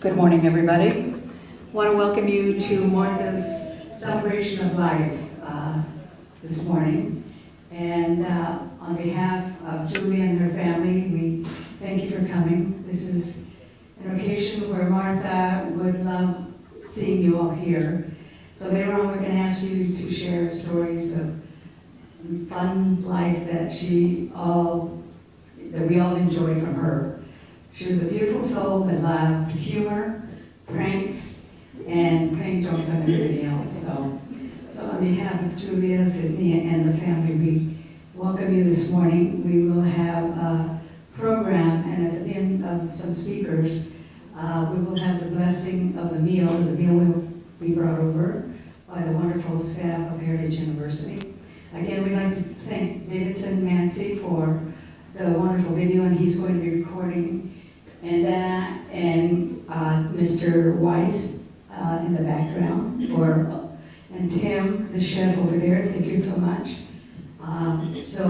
Good morning, everybody. I want to welcome you to Martha's celebration of life this morning. And on behalf of Julie and her family, we thank you for coming. This is an occasion where Martha would love seeing you all here. So later on, we're going to ask you to share stories of fun life that we all enjoy from her. She was a beautiful soul that loved humor, pranks, and playing jokes on everybody else. So on behalf of Julia, Sydney, and the family, we welcome you this morning. We will have a program, and at the end of some speakers, we will have the blessing of the meal. The meal will be brought over by the wonderful staff of Heritage University. Again, we'd like to thank Davidson Mancy for the wonderful video, and he's going to be recording. And Mr. Weiss in the background, and Tim, the chef over there, thank you so much. So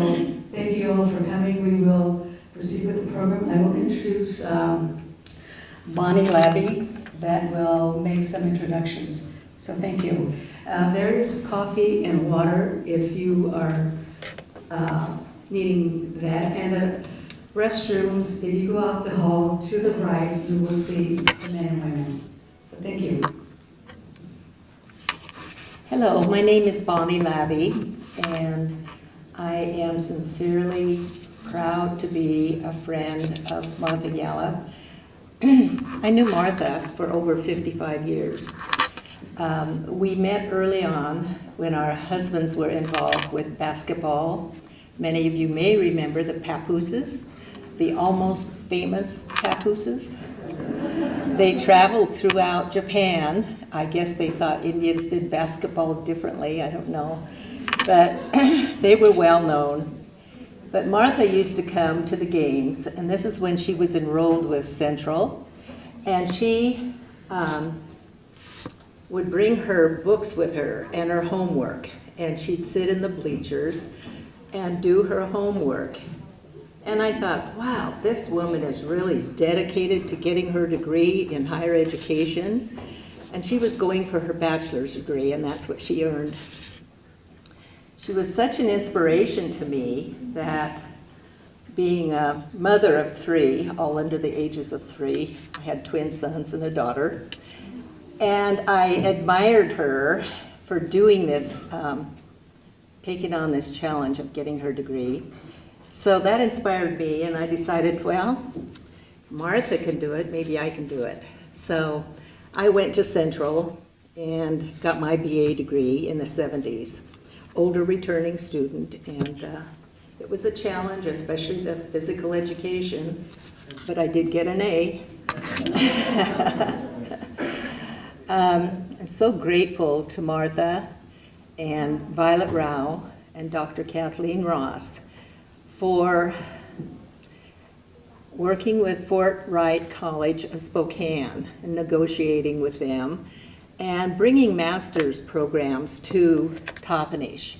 thank you all for coming. We will proceed with the program. I will introduce Bonnie Labby that will make some introductions. So thank you. There is coffee and water if you are needing that. And restrooms, if you go out the hall to the right, you will see the men and women. So thank you. Hello, my name is Bonnie Labby, and I am sincerely proud to be a friend of Martha Yallup. I knew Martha for over 55 years. We met early on when our husbands were involved with basketball. Many of you may remember the Papooses. The almost famous Papooses. They traveled throughout Japan. I guess they thought Indians did basketball differently, I don't know. But they were well known. But Martha used to come to the games, and this is when she was enrolled with Central. And she would bring her books with her and her homework. And she'd sit in the bleachers and do her homework. And I thought, wow, this woman is really dedicated to getting her degree in higher education. And she was going for her bachelor's degree, and that's what she earned. She was such an inspiration to me that being a mother of 3, all under the ages of 3, I had twin sons and a daughter, and I admired her for doing this, taking on this challenge of getting her degree. So that inspired me, and I decided, well, Martha can do it, maybe I can do it. So I went to Central and got my BA degree in the 70s, older returning student, and it was a challenge, especially the physical education, but I did get an A. I'm so grateful to Martha and Violet Rao and Dr. Kathleen Ross for working with Fort Wright College of Spokane and negotiating with them and bringing master's programs to Toppenish.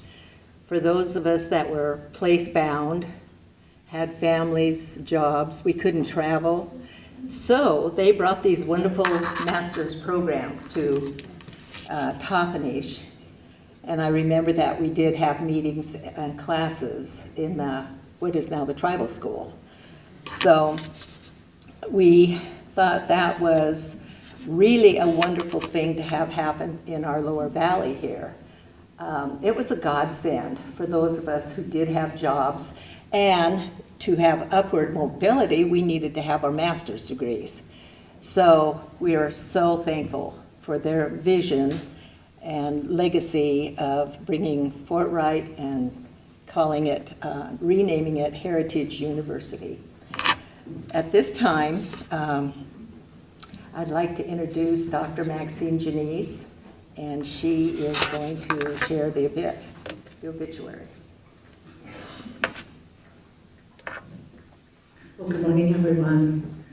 For those of us that were place-bound, had families, jobs, we couldn't travel. So they brought these wonderful master's programs to Toppenish. And I remember that we did have meetings and classes in what is now the tribal school. So we thought that was really a wonderful thing to have happen in our lower valley here. It was a godsend for those of us who did have jobs, and to have upward mobility, we needed to have our master's degrees. So we are so thankful for their vision and legacy of bringing Fort Wright and calling it, renaming it Heritage University. At this time, I'd like to introduce Dr. Maxine Janice, and she is going to share the obituary. Well, good morning, everyone.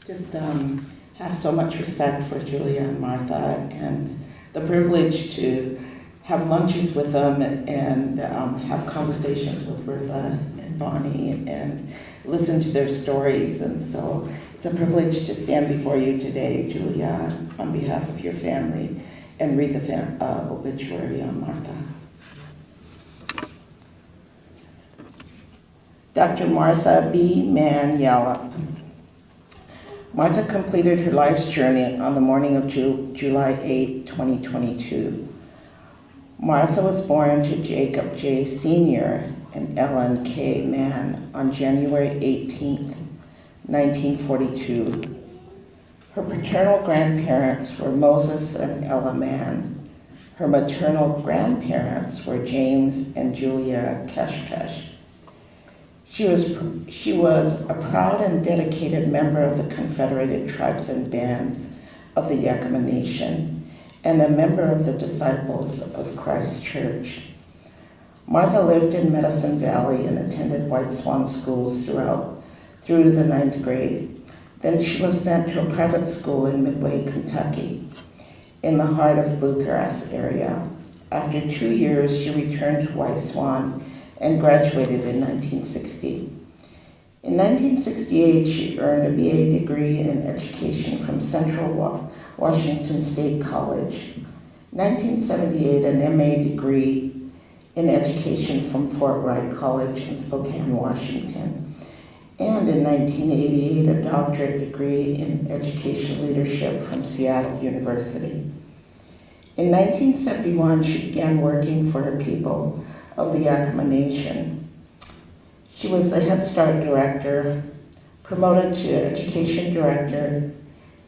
Just have so much respect for Julia and Martha, and the privilege to have lunches with them and have conversations with Bertha and Bonnie and listen to their stories. And so it's It's a privilege to stand before you today, Julia, on behalf of your family, and read the obituary on Martha. Dr. Martha B. Mann Yallup. Martha completed her life's journey on the morning of July 8, 2022. Martha was born to Jacob J. Sr. and Ellen K. Mann on January 18, 1942. Her paternal grandparents were Moses and Ella Mann. Her maternal grandparents were James and Julia Keshkesh. She was a proud and dedicated member of the Confederated Tribes and Bands of the Yakima Nation and a member of the Disciples of Christ Church. Martha lived in Medicine Valley and attended White Swan schools through to the 9th grade. Then she was sent to a private school in Midway, Kentucky, in the heart of Bluegrass area. After 2 years, she returned to White Swan and graduated in 1960. In 1968, she earned a BA degree in education from Central Washington State College. 1978, an MA degree in education from Fort Wright College in Spokane, Washington. And in 1988, a doctorate degree in education leadership from Seattle University. In 1971, she began working for her people of the Yakima Nation. She was the Head Start director, promoted to education director,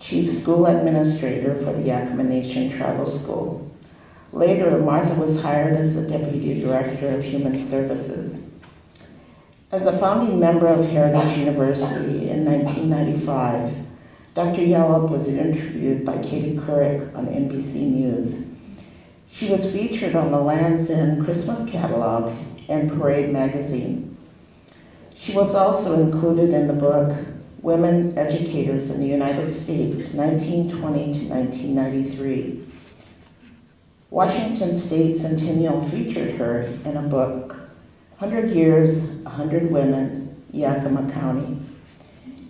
chief school administrator for the Yakima Nation Tribal School. Later, Martha was hired as the deputy director of human services. As a founding member of Heritage University in 1995, Dr. Yallup was interviewed by Katie Couric on NBC News. She was featured on the Land's End Christmas catalog and Parade magazine. She was also included in the book Women Educators in the United States, 1920 to 1993. Washington State Centennial featured her in a book, 100 Years, 100 Women, Yakima County.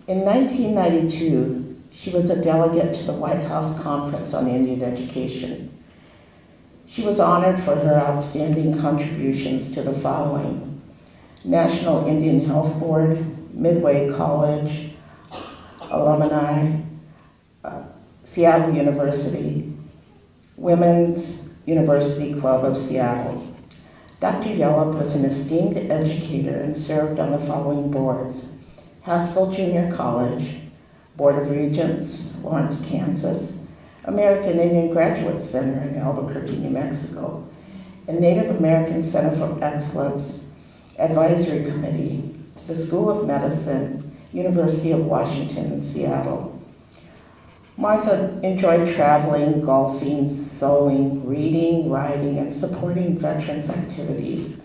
In 1992, she was a delegate to the White House Conference on Indian Education. She was honored for her outstanding contributions to the following: National Indian Health Board, Midway College, Alumni, Seattle University, Women's University Club of Seattle. Dr. Yallup was an esteemed educator and served on the following boards: Haskell Junior College, Board of Regents, Lawrence, Kansas, American Indian Graduate Center in Albuquerque, New Mexico, and Native American Center for Excellence Advisory Committee to the School of Medicine, University of Washington in Seattle. Martha enjoyed traveling, golfing, sewing, reading, writing, and supporting veterans activities.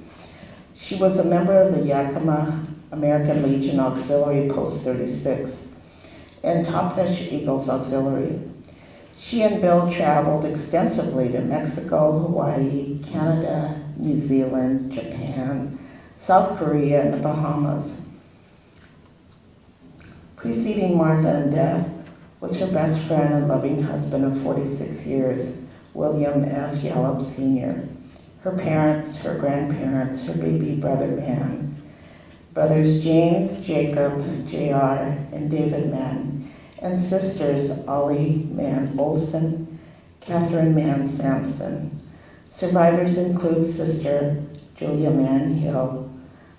She was a member of the Yakima American Legion Auxiliary Post 36 and Toppenish Eagles Auxiliary. She and Bill traveled extensively to Mexico, Hawaii, Canada, New Zealand, Japan, South Korea, and the Bahamas. Preceding Martha in death was her best friend and loving husband of 46 years, William F. Yallup Sr., her parents, her grandparents, her baby brother Mann, brothers James, Jacob, J.R., and David Mann, and sisters Ollie Mann Olson, Catherine Mann Sampson. Survivors include sister Julia Mann Hill.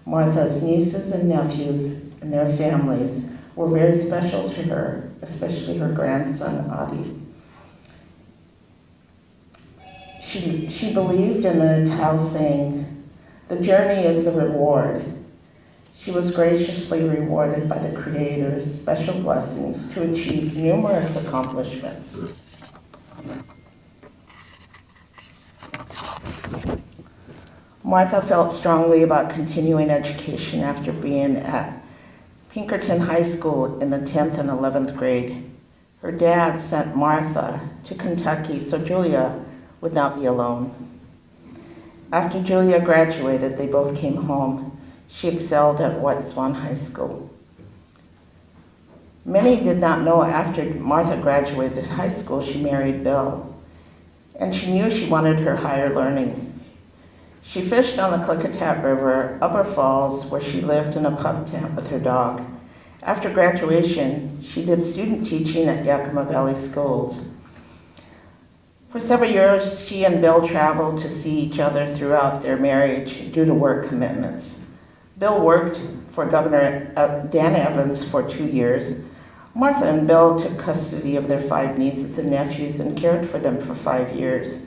Martha's nieces and nephews and their families were very special to her, especially her grandson Adi. She believed in the Tao saying, "The journey is the reward." She was graciously rewarded by the Creator's special blessings to achieve numerous accomplishments. Martha felt strongly about continuing education after being at Pinkerton High School in the 10th and 11th grade. Her dad sent Martha to Kentucky so Julia would not be alone. After Julia graduated, they both came home. She excelled at White Swan High School. Many did not know after Martha graduated high school she married Bill, and she knew she wanted her higher learning. She fished on the Klickitat River, Upper Falls, where she lived in a pub tent with her dog. After graduation, she did student teaching at Yakima Valley Schools. For several years, she and Bill traveled to see each other throughout their marriage due to work commitments. Bill worked for Governor Dan Evans for 2 years. Martha and Bill took custody of their 5 nieces and nephews and cared for them for 5 years.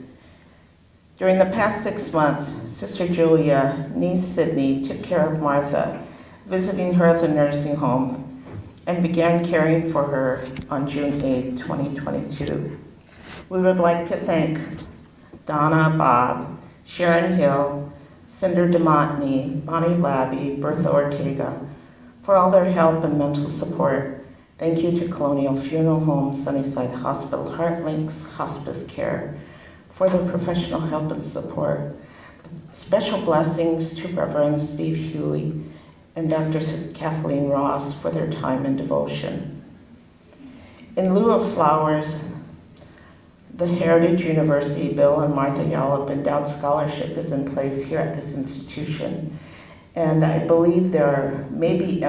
During the past 6 months, Sister Julia, niece Sydney, took care of Martha, visiting her at the nursing home, and began caring for her on June 8, 2022. We would like to thank Donna, Bob, Sharon Hill, Cinder DeMontney, Bonnie Labby, Bertha Ortega, for all their help and mental support. Thank you to Colonial Funeral Home, Sunnyside Hospital, Heartlinks Hospice Care, for their professional help and support. Special blessings to Reverend Steve Huey and Dr. Kathleen Ross for their time and devotion. In lieu of flowers, the Heritage University Bill and Martha Yallup Endowed Scholarship is in place here at this institution. And I believe there are maybe,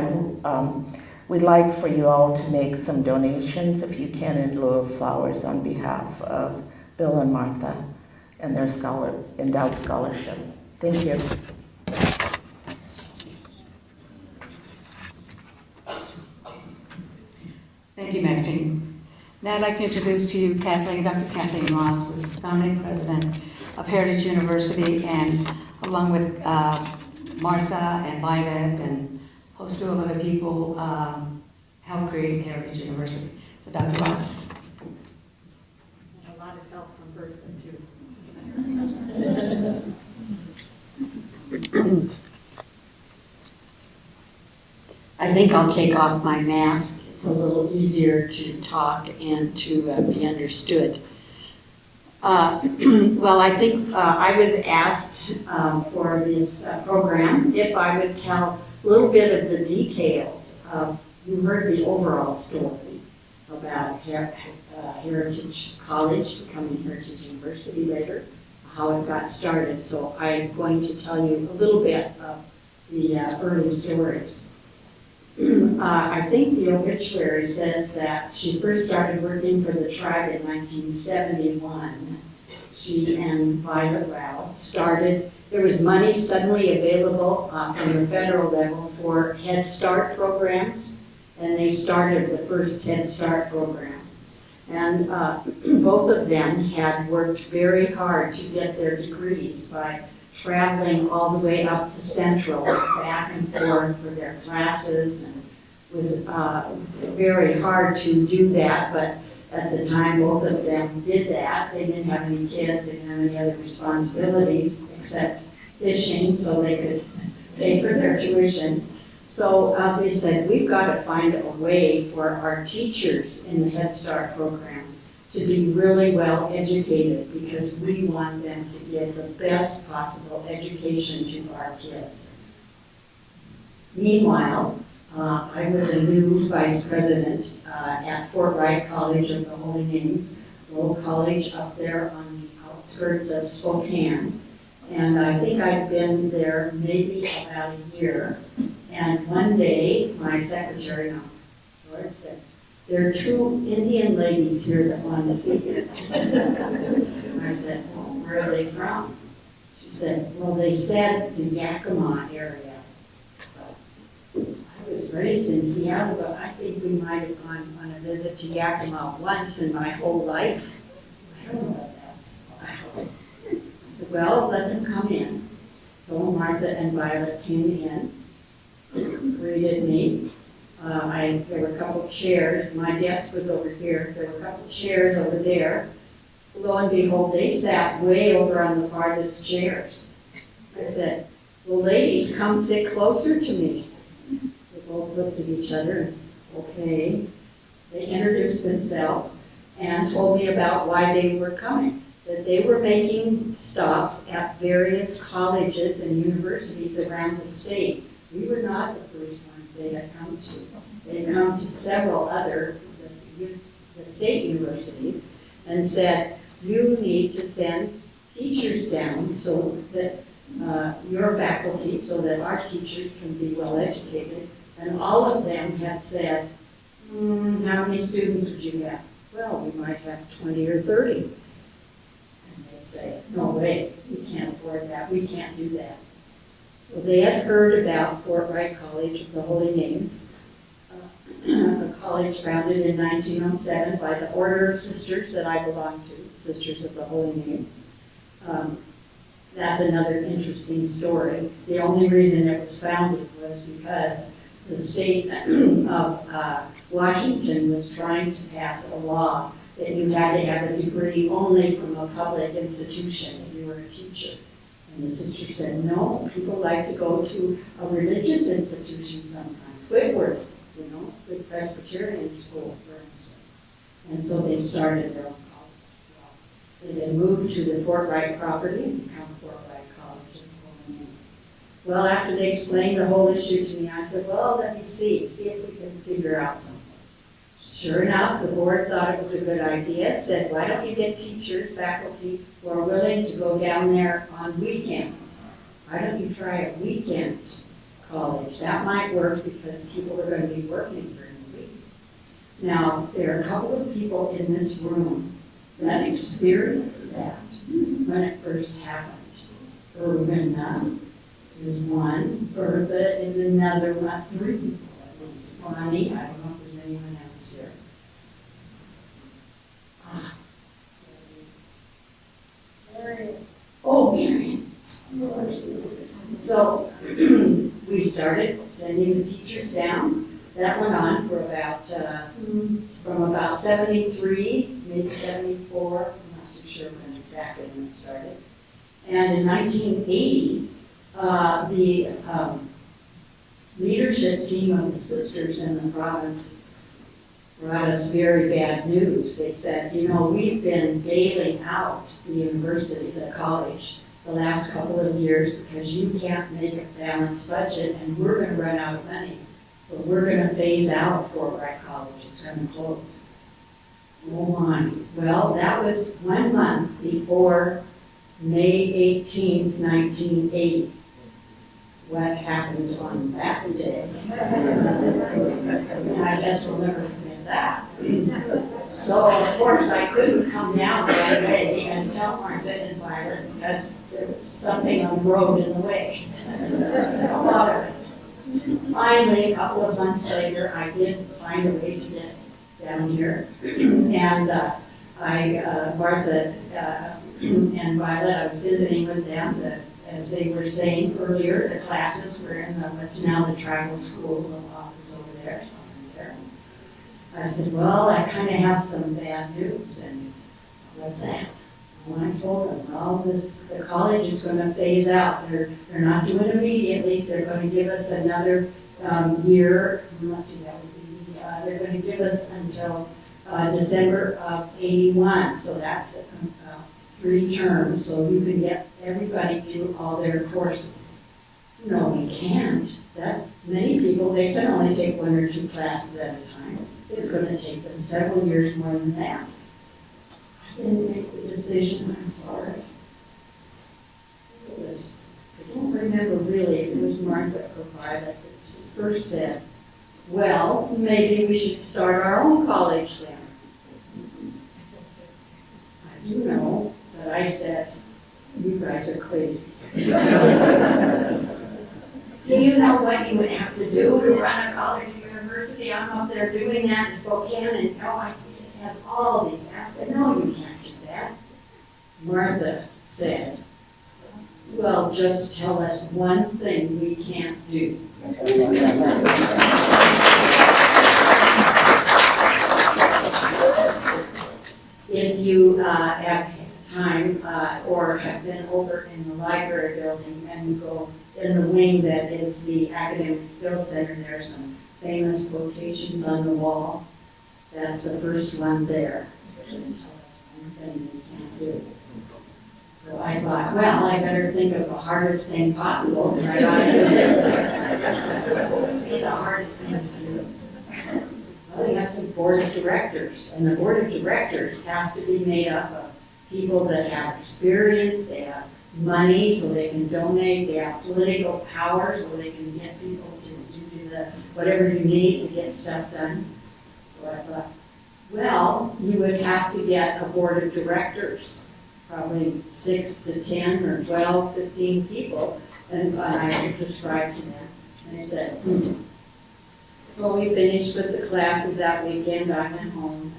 we'd like for you all to make some donations, if you can, in lieu of flowers on behalf of Bill and Martha and their endowed scholarship. Thank you. Thank you, Maxine. Now I'd like to introduce to you Dr. Kathleen Ross, who is founding president of Heritage University, and along with Martha and Violet and a host of other people, helped create Heritage University. So Dr. Ross. And a lot of help from Bertha, too. I think I'll take off my mask. It's a little easier to talk and to be understood. Well, I think I was asked for this program if I would tell a little bit of the details of, you heard the overall story about Heritage College becoming Heritage University later, how it got started. So I'm going to tell you a little bit of the early stories. I think the obituary says that she first started working for the tribe in 1971. She and Violet Rao started, there was money suddenly available from the federal level for Head Start programs, and they started the first Head Start programs. And both of them had worked very hard to get their degrees by traveling all the way up to Central, back and forth for their classes, and it was very hard to do that, but at the time both of them did that. They didn't have any kids, they didn't have any other responsibilities except fishing, so they could pay for their tuition. So they said, we've got to find a way for our teachers in the Head Start program to be really well educated, because we want them to give the best possible education to our kids. Meanwhile, I was a new vice president at Fort Wright College of the Holy Names, a little college up there on the outskirts of Spokane. And I think I've been there maybe about a year. And one day, my secretary, Lord, said, there are 2 Indian ladies here that want to see you. And I said, well, where are they from? She said, well, they said the Yakima area. But I was raised in Seattle, but I think we might have gone on a visit to Yakima once in my whole life. I don't know what that's about. I said, well, let them come in. So Martha and Violet came in, greeted me. There were a couple of chairs. My desk was over here. There were a couple of chairs over there. Lo and behold, they sat way over on the farthest chairs. I said, well, ladies, come sit closer to me. They both looked at each other and said, okay. They introduced themselves and told me about why they were coming. That they were making stops at various colleges and universities around the state We were not the first ones they had come to. They had come to several other, the state universities, and said, you need to send teachers down so that your faculty, so that our teachers can be well educated. And all of them had said, how many students would you have? Well, we might have 20 or 30. And they'd say, no way, we can't afford that, we can't do that. So they had heard about Fort Wright College of the Holy Names, a college founded in 1907 by the Order of Sisters that I belong to, Sisters of the Holy Names. That's another interesting story. The only reason it was founded was because the state of Washington was trying to pass a law that you had to have a degree only from a public institution if you were a teacher. And the sister said, no, people like to go to a religious institution sometimes. Whitworth, the Presbyterian school, for instance. And so they started their own college. They then moved to the Fort Wright property and become Fort Wright College of the Holy Names. Well, after they explained the whole issue to me, I said, well, let me see if we can figure out something. Sure enough, the board thought it was a good idea, said, why don't you get teachers, faculty who are willing to go down there on weekends? Why don't you try a weekend college? That might work because people are going to be working during the week. Now, there are a couple of people in this room that experienced that when it first happened. Irvin is one, Bertha is another one, 3 people at least. Bonnie, I don't know if there's anyone else here. Oh, Marion. So we started sending the teachers down. That went on for about, from about 73, maybe 74, I'm not too sure when exactly when it started. And in 1980, the leadership team of the sisters in the province brought us very bad news. They said, we've been bailing out the university, the college, the last couple of years because you can't make a balanced budget and we're going to run out of money. So we're going to phase out Fort Wright College. It's going to close. Oh my. Well, that was 1 month before May 18th, 1980. What happened on that day? I guess we'll never forget that. So, of course, I couldn't come down right away and tell Martha and Violet because there was something on the road in the way. A lot of it. Finally, a couple of months later, I did find a way to get down here. And Martha and Violet, I was visiting with them. As they were saying earlier, the classes were in what's now the tribal school, the office over there, something there. I said, well, I kind of have some bad news, and what's that? When I told them, well, the college is going to phase out. They're not doing it immediately. They're going to give us another year. Let's see, that would be, they're going to give us until December of 81. So that's 3 terms. So you can get everybody through all their courses. No, we can't. Many people, they can only take 1 or 2 classes at a time. It's going to take them several years more than that. I didn't make the decision, I'm sorry. I don't remember really if it was Martha or Violet that first said, well, maybe we should start our own college then. I do know that I said, you guys are crazy. Do you know what you would have to do to run a college or university? I'm up there doing that in Spokane, and it has all these aspects. No, you can't do that. Martha said, well, just tell us one thing we can't do. If you have time or have been over in the library building and you go in the wing that is the Academic Skills Center, there are some famous quotations on the wall. That's the first one there. Just tell us one thing we can't do. So I thought, well, I better think of the hardest thing possible, because I got to do this. What would be the hardest thing to do? Well, you have the board of directors, and the board of directors has to be made up of people that have experience, they have money so they can donate, they have political power so they can get people to do the, whatever you need to get stuff done. So I thought, well, you would have to get a board of directors, probably 6 to 10 or 12, 15 people, and I described to them, and they said, So we finished with the classes that weekend, I went home.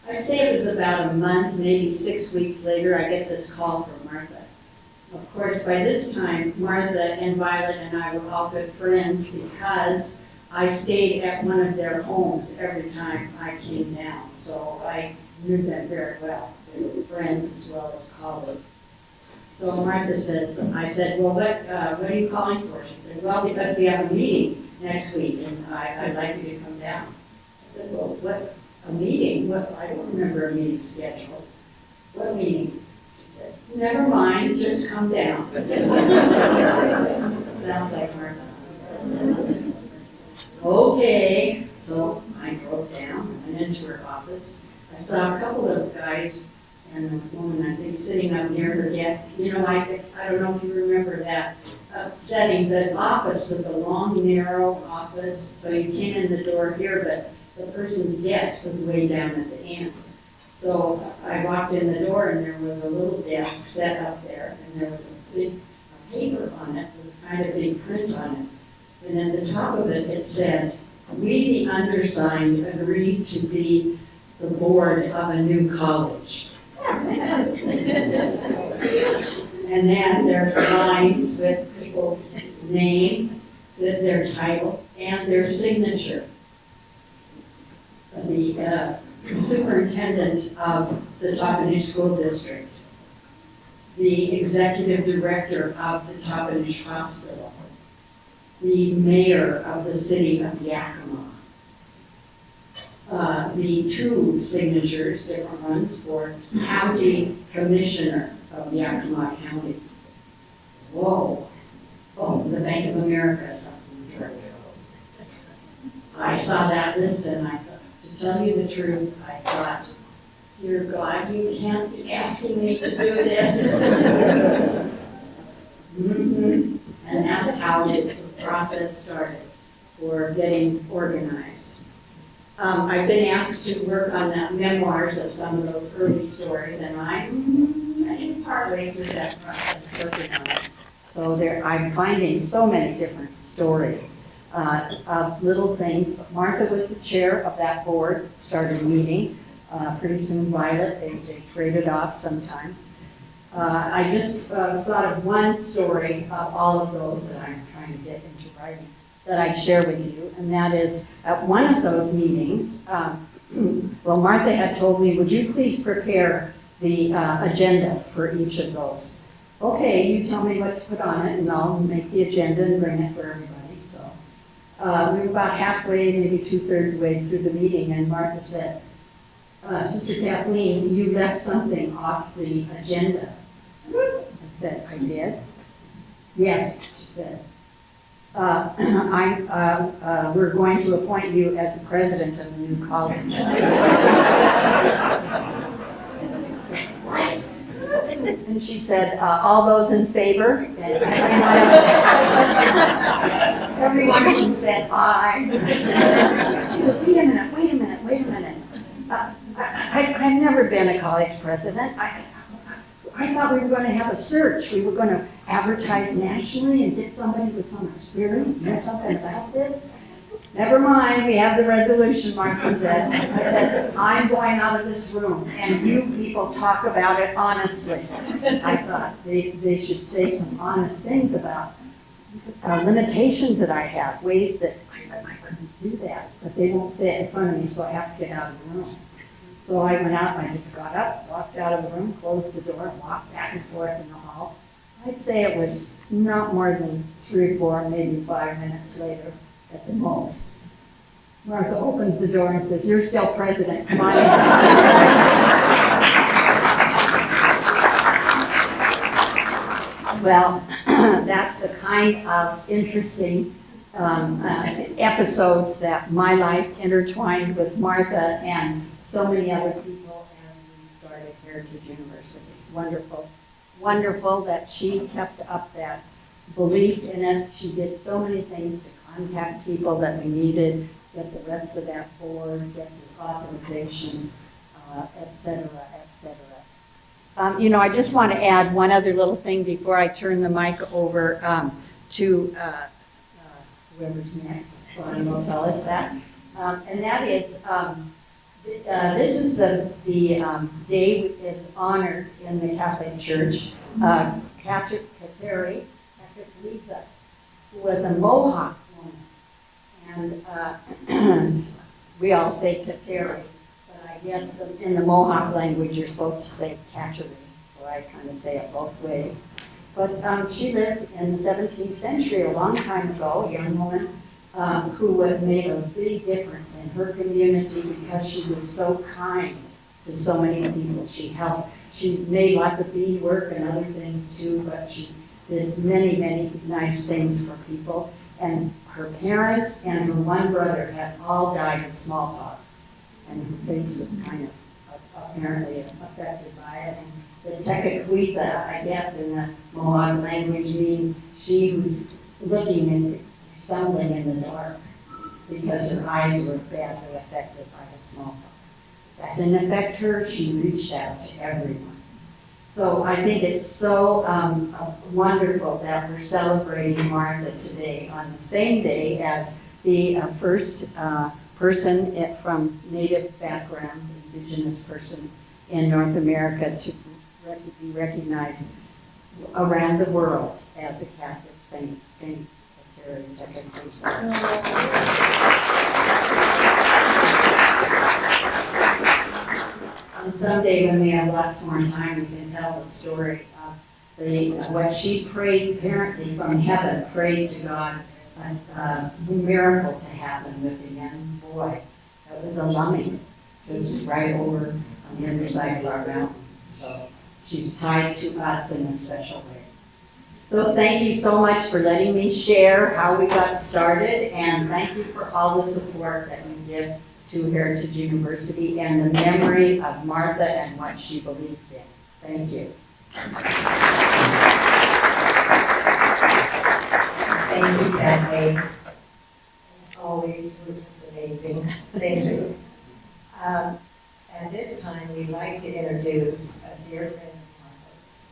I'd say it was about a month, maybe 6 weeks later, I get this call from Martha. Of course, by this time, Martha and Violet and I were all good friends because I stayed at one of their homes every time I came down. So I knew them very well. They were friends as well as colleagues. So Martha says, I said, well, what are you calling for? She said, well, because we have a meeting next week and I'd like you to come down. I said, well, what, a meeting? What? I don't remember a meeting schedule. What meeting? She said, never mind, just come down. Sounds like Martha. Okay, so I drove down, I went into her office. I saw a couple of guys and a woman, I think, sitting up near her desk. You know, I don't know if you remember that setting. The office was a long, narrow office, so you came in the door here, but the person's desk was way down at the end. So I walked in the door and there was a little desk set up there, and there was a big paper on it with kind of big print on it. And at the top of it, it said, "We, the undersigned, agreed to be the board of a new college." And then there's lines with people's name, with their title, and their signature. The superintendent of the Toppenish School District, the executive director of the Toppenish Hospital, the mayor of the city of Yakima, the two signatures, different ones, for county commissioner of Yakima County. Whoa. Oh, the Bank of America something. I saw that list and I thought, to tell you the truth, I thought, dear God, you can't be asking me to do this. And that's how the process started for getting organized. I've been asked to work on the memoirs of some of those early stories, and I'm partway through that process working on it. So I'm finding so many different stories of little things. Martha was the chair of that board, started meeting. Pretty soon Violet, they traded off sometimes. I just thought of one story of all of those that I'm trying to get into writing that I'd share with you, and that is at one of those meetings, well, Martha had told me, would you please prepare the agenda for each of those? Okay, you tell me what to put on it, and I'll make the agenda and bring it for everybody. So we were about halfway, maybe 2/3 way through the meeting, and Martha says, Sister Kathleen, you left something off the agenda. I said, I did? Yes, she said. We're going to appoint you as the president of the new college. What? And she said, all those in favor? And everyone said aye. He said, wait a minute. I've never been a college president. I thought we were going to have a search. We were going to advertise nationally and get somebody with some experience, know something about this. Never mind, we have the resolution, Martha said. I said, I'm going out of this room, and you people talk about it honestly. I thought they should say some honest things about limitations that I have, ways that I couldn't do that, but they won't say it in front of me, so I have to get out of the room. So I went out and I just got up, walked out of the room, closed the door, and walked back and forth in the hall. I'd say it was not more than 3, 4, maybe 5 minutes later at the most. Martha opens the door and says, you're still president, come on in. Well, that's the kind of interesting episodes that my life intertwined with Martha and so many other people as we started Heritage University. Wonderful, wonderful that she kept up that belief in it. She did so many things to contact people that we needed, get the rest of that board, get the authorization, et cetera, et cetera. I just want to add one other little thing before I turn the mic over to whoever's next. Bonnie will tell us that. And that is, this is the day is honored in the Catholic Church. Kateri, who was a Mohawk woman. And we all say Kateri. I guess in the Mohawk language, you're supposed to say Kateri, so I kind of say it both ways. But she lived in the 17th century, a long time ago, a young woman who had made a big difference in her community because she was so kind to so many people she helped. She made lots of beadwork and other things too, but she did many, many nice things for people. And her parents and her one brother had all died of smallpox. And her face was kind of apparently affected by it. And the Tekakwitha, I guess, in the Mohawk language means she who's looking and stumbling in the dark because her eyes were badly affected by the smallpox. That didn't affect her. She reached out to everyone. So I think it's so wonderful that we're celebrating Martha today on the same day as the first person from Native background, indigenous person in North America to be recognized around the world as a Catholic saint, Saint Kateri Tekakwitha. And someday when we have lots more time, we can tell the story of what she prayed, apparently from heaven, prayed to God a miracle to happen with a young boy. That was a lummy, just right over on the other side of our mountains. So she's tied to us in a special way. So thank you so much for letting me share how we got started, and thank you for all the support that you give to Heritage University and the memory of Martha and what she believed in. Thank you. Thank you, Bethany. As always, it's amazing. Thank you. At this time, we'd like to introduce a dear friend of Martha's,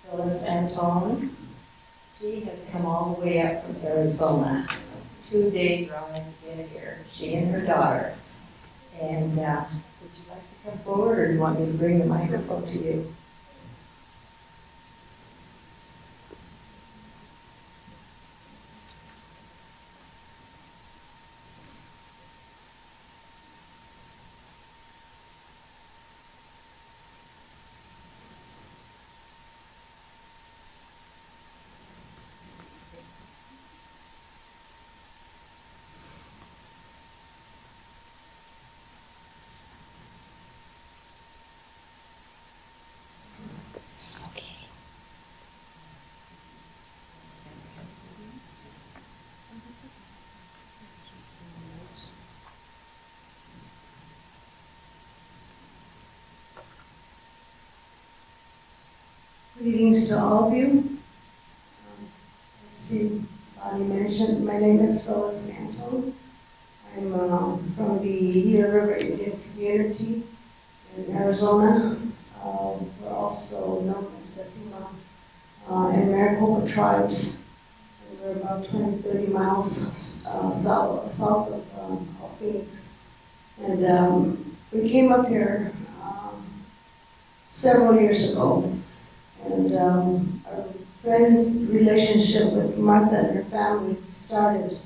Phyllis Antone. She has come all the way up from Arizona, 2-day drive to get here, she and her daughter. And would you like to come forward, or do you want me to bring the microphone to you? Greetings to all of you. As Bonnie mentioned, my name is Phyllis Antone. I'm from the Gila River Indian community in Arizona. We're also known as the Pima and Maricopa tribes. And we're about 20-30 miles south of Phoenix. And we came up here several years ago. And our friend's relationship with Martha and her family started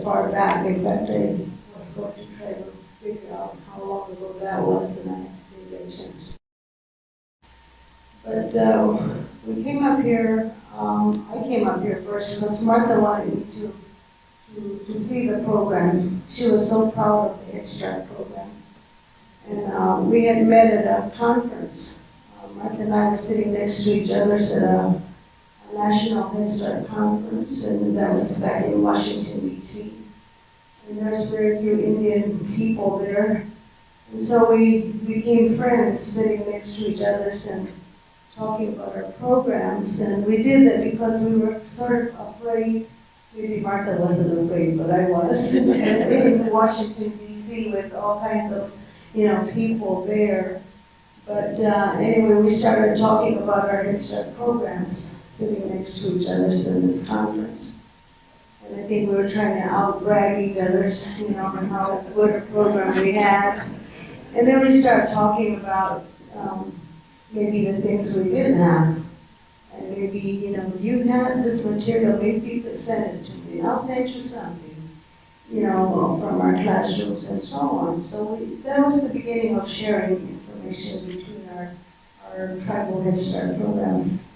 far back. In fact, I was going to try to figure out how long ago that was, and I didn't get a chance. But we came up here, I came up here first because Martha wanted me to see the program. She was so proud of the Head Start program. And we had met at a conference. Martha and I were sitting next to each other at an National Head Start Conference, and that was back in Washington, D.C. And there's very few Indian people there. And so we became friends, sitting next to each other and talking about our programs. And we did that because we were sort of afraid. Maybe Martha wasn't afraid, but I was. In Washington, D.C. with all kinds of, people there. But anyway, we started talking about our Head Start programs, sitting next to each other in this conference. And I think we were trying to out-brag each other, on how good a program we had. And then we started talking about maybe the things we didn't have. And maybe, you had this material, maybe you could send it to me, and I'll send you something, from our classrooms and so on. So that was the beginning of sharing information between our tribal Head Start programs.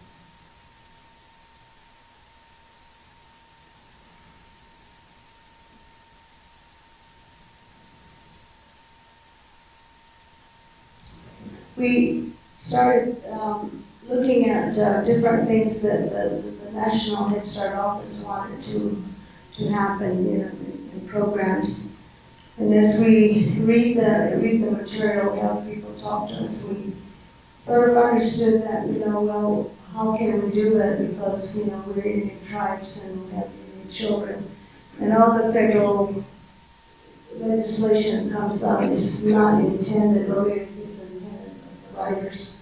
We started looking at different things that the National Head Start Office wanted to happen in programs. And as we read the material, we have people talk to us, we sort of understood that, well, how can we do that? Because, we're Indian tribes and we have Indian children. And all the federal legislation comes out is not intended, or it is intended, but the writers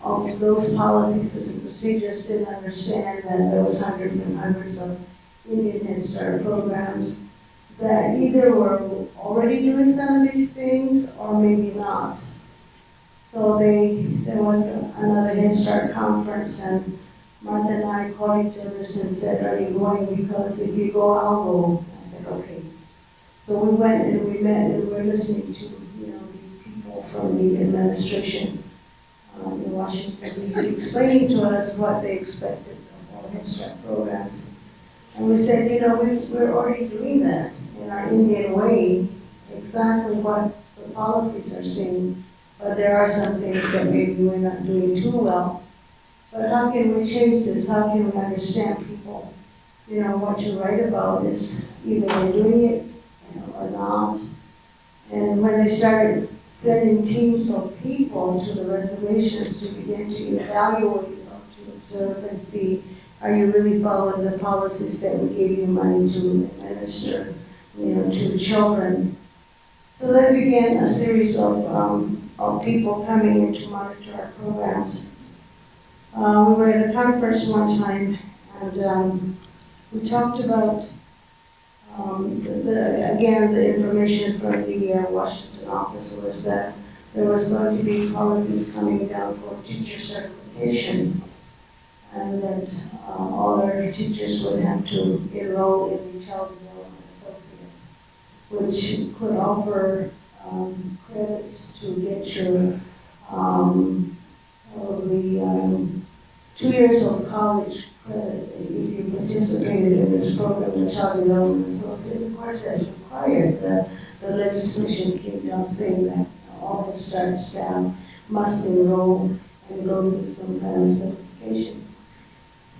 of those policies and procedures didn't understand that there was hundreds and hundreds of Indian Head Start programs that either were already doing some of these things or maybe not. So there was another Head Start conference, and Martha and I called each other and said, "Are you going? Because if you go, I'll go." I said, "Okay." So we went and we met and we're listening to, the people from the administration in Washington, D.C., explaining to us what they expected of all Head Start programs. And we said, we're already doing that in our Indian way, exactly what the policies are saying. But there are some things that maybe we're not doing too well. But how can we change this? How can we understand people? What you write about is either we're doing it or not. And when they started sending teams of people to the reservations to begin to evaluate or to observe and see, are you really following the policies that we gave you money to administer, to children? So that began a series of people coming in to monitor our programs. We were at a conference one time, and we talked about, the information from the Washington office was that there was going to be policies coming down for teacher certification, and that all our teachers would have to enroll in the Child Development Associate, which could offer credits to get your probably 2 years of college credit if you participated in this program, the Child Development Associate. Of course, that's required. The legislation came down saying that all Head Start staff must enroll and go through some kind of certification.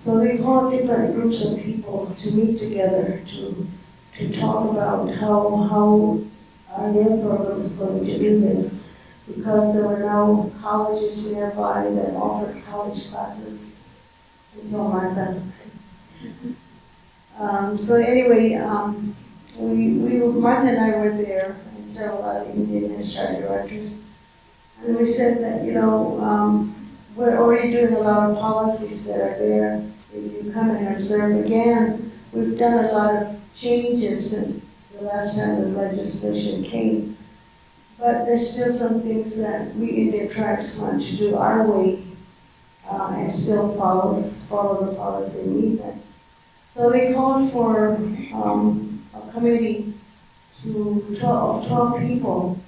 So they called different groups of people to meet together to talk about how our new program is going to do this, because there were no colleges nearby that offered college classes until Martha. So anyway, Martha and I were there, and several other Indian Head Start directors, and we said that, we're already doing a lot of policies that are there. If you come and observe again, we've done a lot of changes since the last time the legislation came. But there's still some things that we Indian tribes want to do our way and still follow the policy and meet them. So they called for a committee of 12 people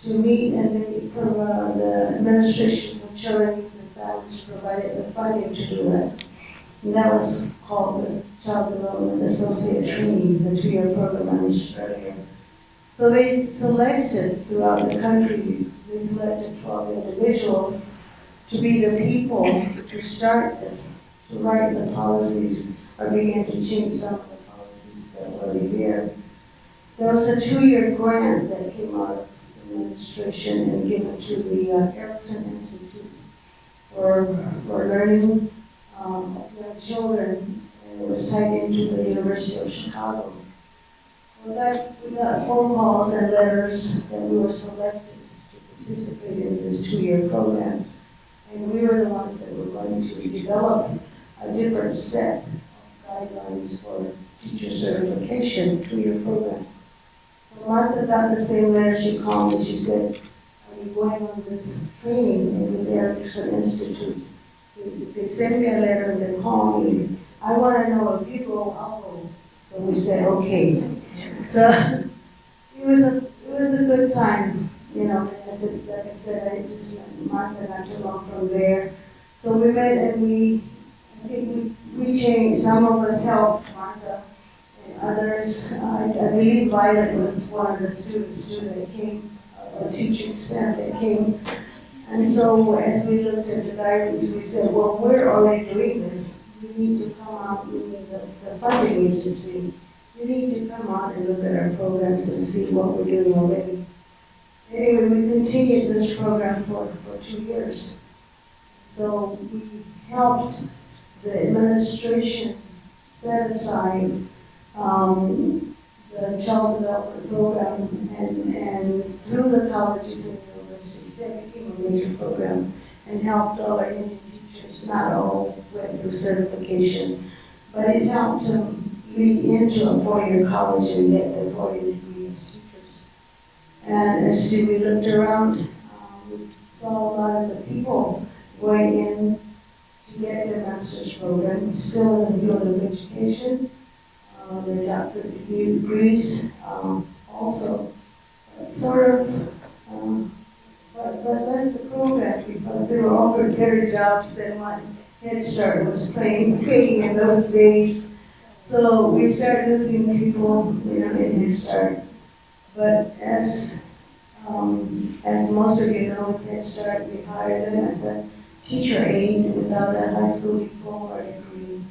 to meet, and the administration for children and families provided the funding to do that. And that was called the Child Development Associate Training, the 2-year program I mentioned earlier. So they selected throughout the country, they selected 12 individuals to be the people to start this. write the policies or began to change some of the policies that were there. There was a 2-year grant that came out of the administration and given to the Erickson Institute for learning young children, and it was tied into the University of Chicago. We got phone calls and letters that we were selected to participate in this 2-year program. And we were the ones that were going to develop a different set of guidelines for teacher certification, 2-year program. So Martha got the same letter. She called me. She said, "Are you going on this training with the Erickson Institute?" They sent me a letter and they called me. "I want to know if you go, I'll go." So we said, okay. So it was a good time, you know. Like I said, I just met Martha not too long from there. So we met and I think we changed. Some of us helped Martha, and others. I believe Violet was one of the students too that came, a teaching staff that came. And so as we looked at the guidance, we said, well, we're already doing this. You need to come out. You need the funding agency. You need to come out and look at our programs and see what we're doing already. Anyway, we continued this program for 2 years. So we helped the administration set aside the child development program, and through the colleges and universities, that became a major program and helped all our Indian teachers. Not all went through certification, but it helped them lead into a 4-year college and get their 4-year degree as teachers. And as we looked around, we saw a lot of the people going in to get their master's program, still in the field of education, their doctorate degrees also, sort of, but left the program because they were offered better jobs than what Head Start was paying in those days. So we started losing people, you know, in Head Start. But as most of you know, with Head Start, we hired them as a teacher aide without a high school diploma or degree.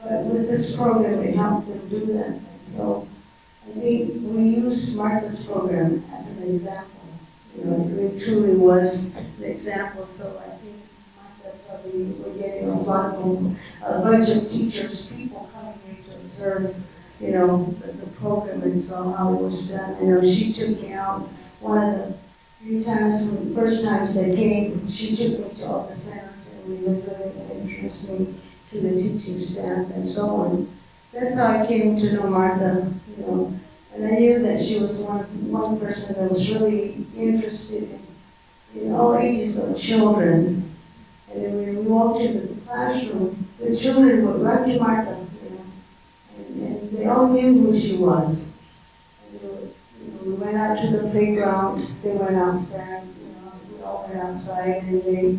But with this program, it helped them do that. And so I think we used Martha's program as an example. You know, it truly was an example. So I think Martha probably were getting a bunch of teachers, people coming here to observe, you know, the program and saw how it was done. You know, she took me out one of the few times, first times they came, she took me to all the centers and we visited and introduced me to the teaching staff and so on. That's how I came to know Martha, you know, and I knew that she was one person that was really interested in all ages of children. And then when we walked into the classroom, the children would run to Martha, you know, and they all knew who she was. And they would, you know, we went out to the playground, they went outside, you know, we all went outside, and they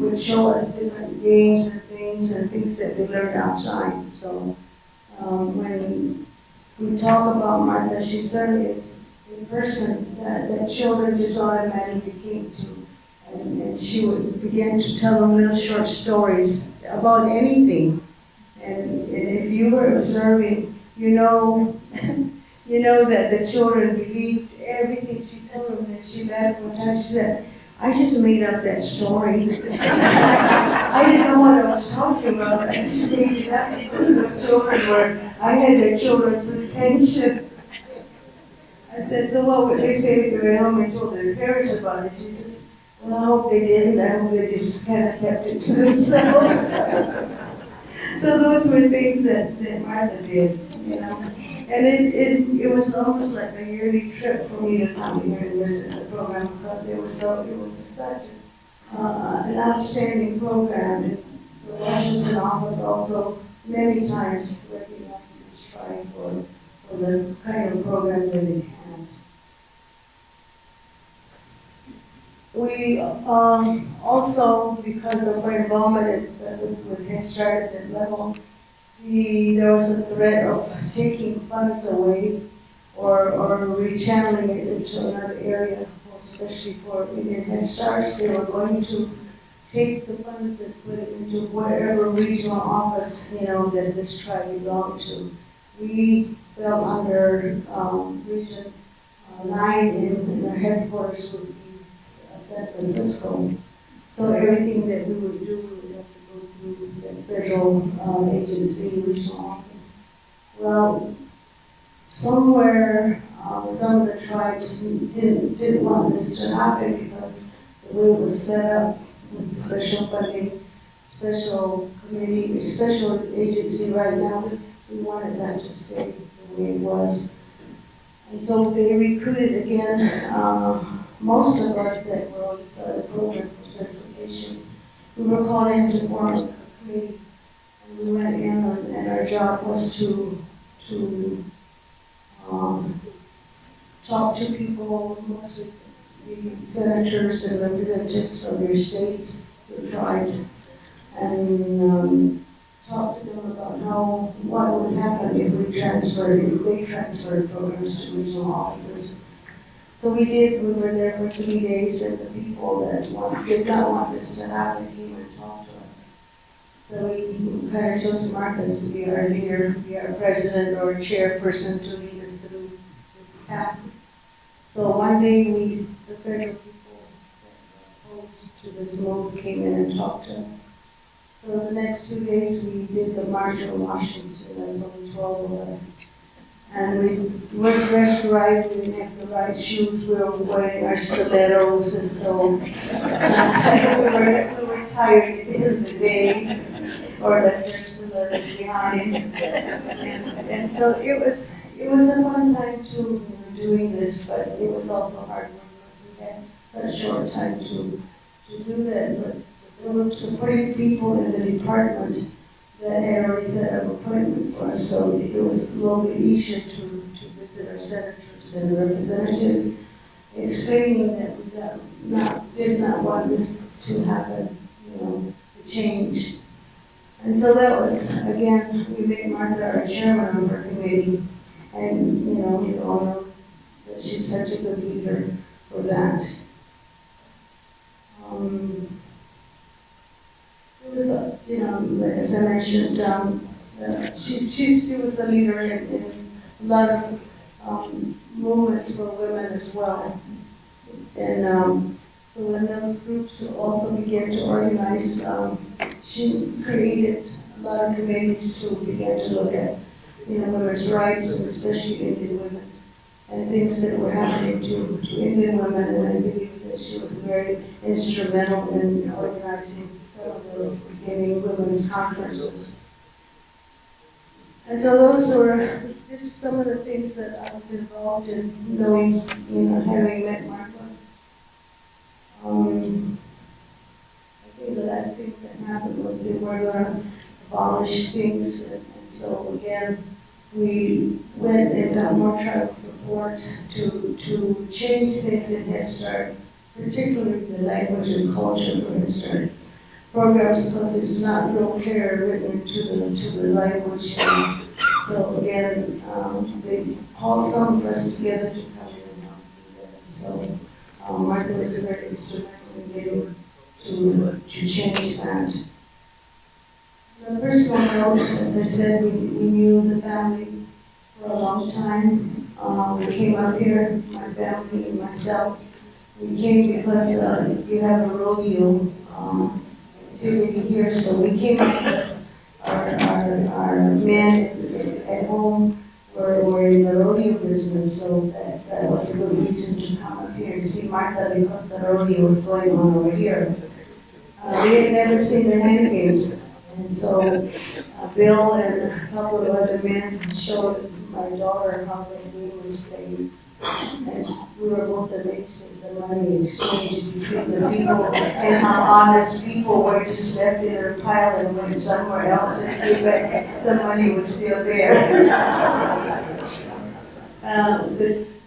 would show us different games and things that they learned outside. So when we talk about Martha, she certainly is a person that children just automatically came to. And she would begin to tell them little short stories about anything. And if you were observing, you know that the children believed everything she told them. And she laughed one time, she said, "I just made up that story." I didn't know what I was talking about. I just made it up because the children I had the children's attention. I said, "So what would they say if they went home and told their parents about it?" She says, "Well, I hope they didn't. I hope they just kind of kept it to themselves." So those were things that Martha did, you know. And it was almost like a yearly trip for me to come here and visit the program because it was such an outstanding program. And the Washington office also many times recognized its stride for the kind of program that it had. We also, because of our involvement with Head Start at that level, there was a threat of taking funds away or rechanneling it into another area, especially for Indian Head Starts. They were going to take the funds and put it into whatever regional office, that this tribe belonged to. We fell under Region 9 and their headquarters would be San Francisco. So everything that we would do, we would have to go through the federal agency, regional office. Well, somewhere, some of the tribes didn't want this to happen because the way it was set up with special funding, special committee, special agency right now, we wanted that to stay the way it was. And so they recruited again, most of us that were on the program for certification. We were called in to form a committee, and we went in, and our job was to talk to people, mostly the senators and representatives from your states, your tribes, and talk to them about what would happen if they transferred programs to regional offices. So we did. We were there for 3 days, and the people that did not want this to happen came and talked to us. So we kind of chose Martha to be our leader, be our president or chairperson to lead us through this task. So one day the federal people that were opposed to this move came in and talked to us. So the next 2 days we did the March on Washington. There was only 12 of us. And we weren't dressed right, we didn't have the right shoes, we were wearing our stilettos, and so we were tired at the end of the day, or left our stilettos behind. And so it was a fun time too, doing this, but it was also hard work because we had such a short time to do that. But there were supporting people in the department that had already set up an appointment for us, so it was a little bit easier to visit our senators and representatives, explaining that we did not want this to happen, to change. And so that was, again, we made Martha our chairman of our committee, and, we all know that she's such a good leader for that. It was, as I mentioned, she was a leader in a lot of movements for women as well. And so when those groups also began to organize, she created a lot of committees to begin to look at, women's rights, and especially Indian women, and things that were happening to Indian women. And I believe that she was very instrumental in organizing some of the beginning women's conferences. And so those were just some of the things that I was involved in, knowing, having met Martha. I think the last thing that happened was we were going to abolish things, and so again, we went and got more tribal support to change things in Head Start, particularly the language and culture for Head Start programs, because it's not real clear written into the language. And so again, they called some of us together to come in and help do that. So Martha was very instrumental in getting to change that. On a personal note, as I said, we knew the family for a long time. We came up here, my family and myself. We came because you have a rodeo activity here, so we came up because our men at home were in the rodeo business, so that was a good reason to come up here to see Martha, because the rodeo was going on over here. We had never seen the hand games, and so Bill and a couple of other men showed my daughter how the game was played. And we were both amazed at the money exchange between the people and how honest people were, just left in their pile and went somewhere else and came back. The money was still there.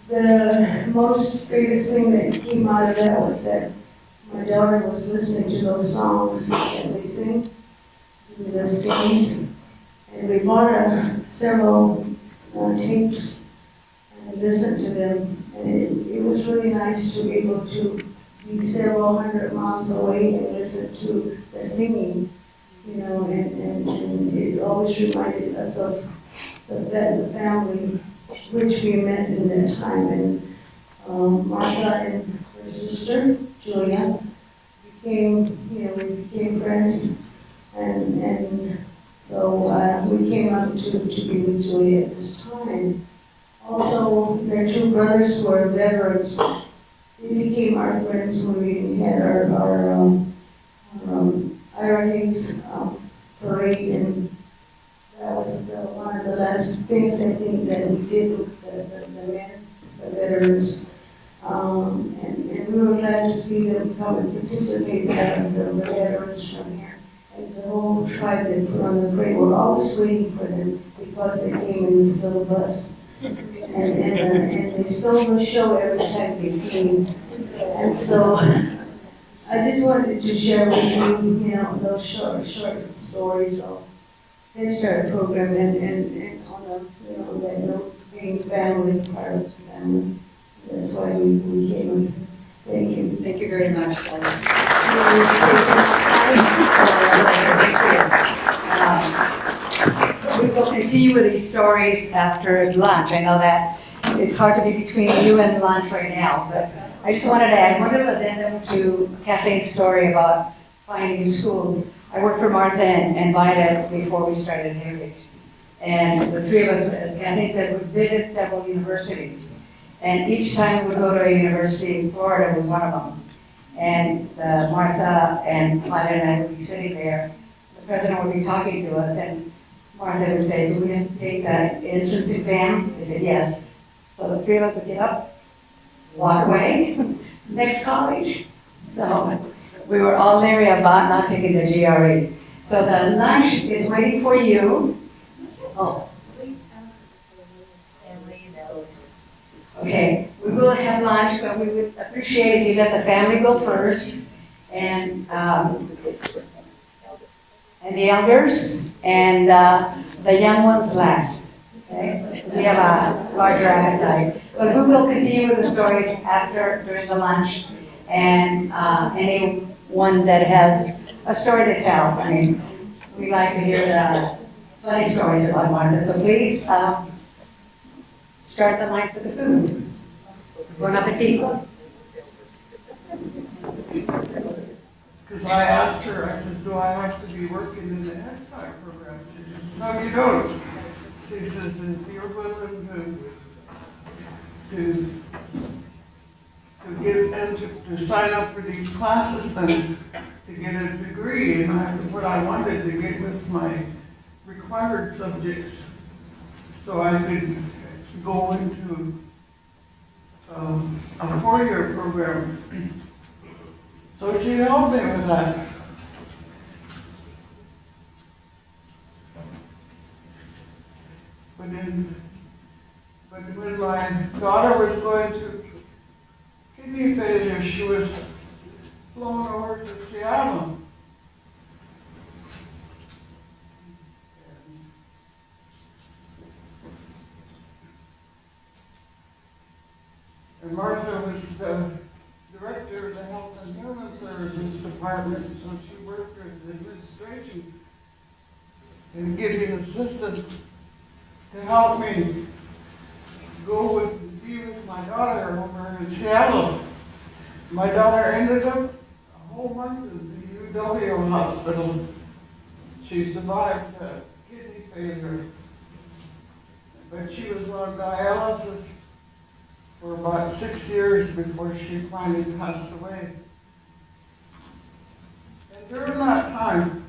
The most greatest thing that came out of that was that my daughter was listening to those songs that we sing in those games. And we bought several tapes and listened to them. And it was really nice to be able to be several hundred miles away and listen to the singing, you know, and it always reminded us of the family which we met in that time. And Martha and her sister, Julia, we became friends, and so we came up to be with Julia at this time. Also, their two brothers who are veterans, they became our friends when we had our IRA's parade, and that was one of the last things I think that we did with the men, the veterans. And we were glad to see them come and participate, the veterans from here. And the whole tribe that put on the parade, we're always waiting for them because they came in this little bus. And they stole the show every time they came. And so I just wanted to share with you, you know, those short stories of this program and on a, you know, that note, being family, part of the family. That's why we came. Thank you. Thank you very much, Phyllis. We will continue with these stories after lunch. I know that it's hard to be between you and lunch right now, but I just wanted to add one little addendum to Kathleen's story about finding new schools. I worked for Martha and Vida before we started Heritage. And the three of us, as Kathleen said, would visit several universities. And each time we would go to a university in Florida was one of them. And Martha and Vida and I would be sitting there. The president would be talking to us, and Martha would say, "Do we have to take that entrance exam?" I said, "Yes." So the three of us would get up, walk away, next college. So we were all leery about not taking the GRE. So the lunch is waiting for you. Oh. Okay, we will have lunch, but we would appreciate if you let the family go first, and the elders, and the young ones last. Okay, because we have a larger appetite. But we will continue with the stories during the lunch, and anyone that has a story to tell. I mean, we like to hear the funny stories about Martha. So please. Start the night with the food. Bon appetit. Because I asked her, I says, "Do I have to be working in the Head Start program?" She says, "No, you don't." She says, "If you're willing to get and to sign up for these classes, then to get a degree." And what I wanted to get was my required subjects, so I could go into a four-year program. So she helped me with that. But when my daughter was going through kidney failure, she was flown over to Seattle. And Martha was the director of the Health and Human Services Department, so she worked with the administration and giving assistance to help me be with my daughter over in Seattle. My daughter ended up a whole month in the UW hospital. She survived kidney failure, but she was on dialysis for about 6 years before she finally passed away. And during that time,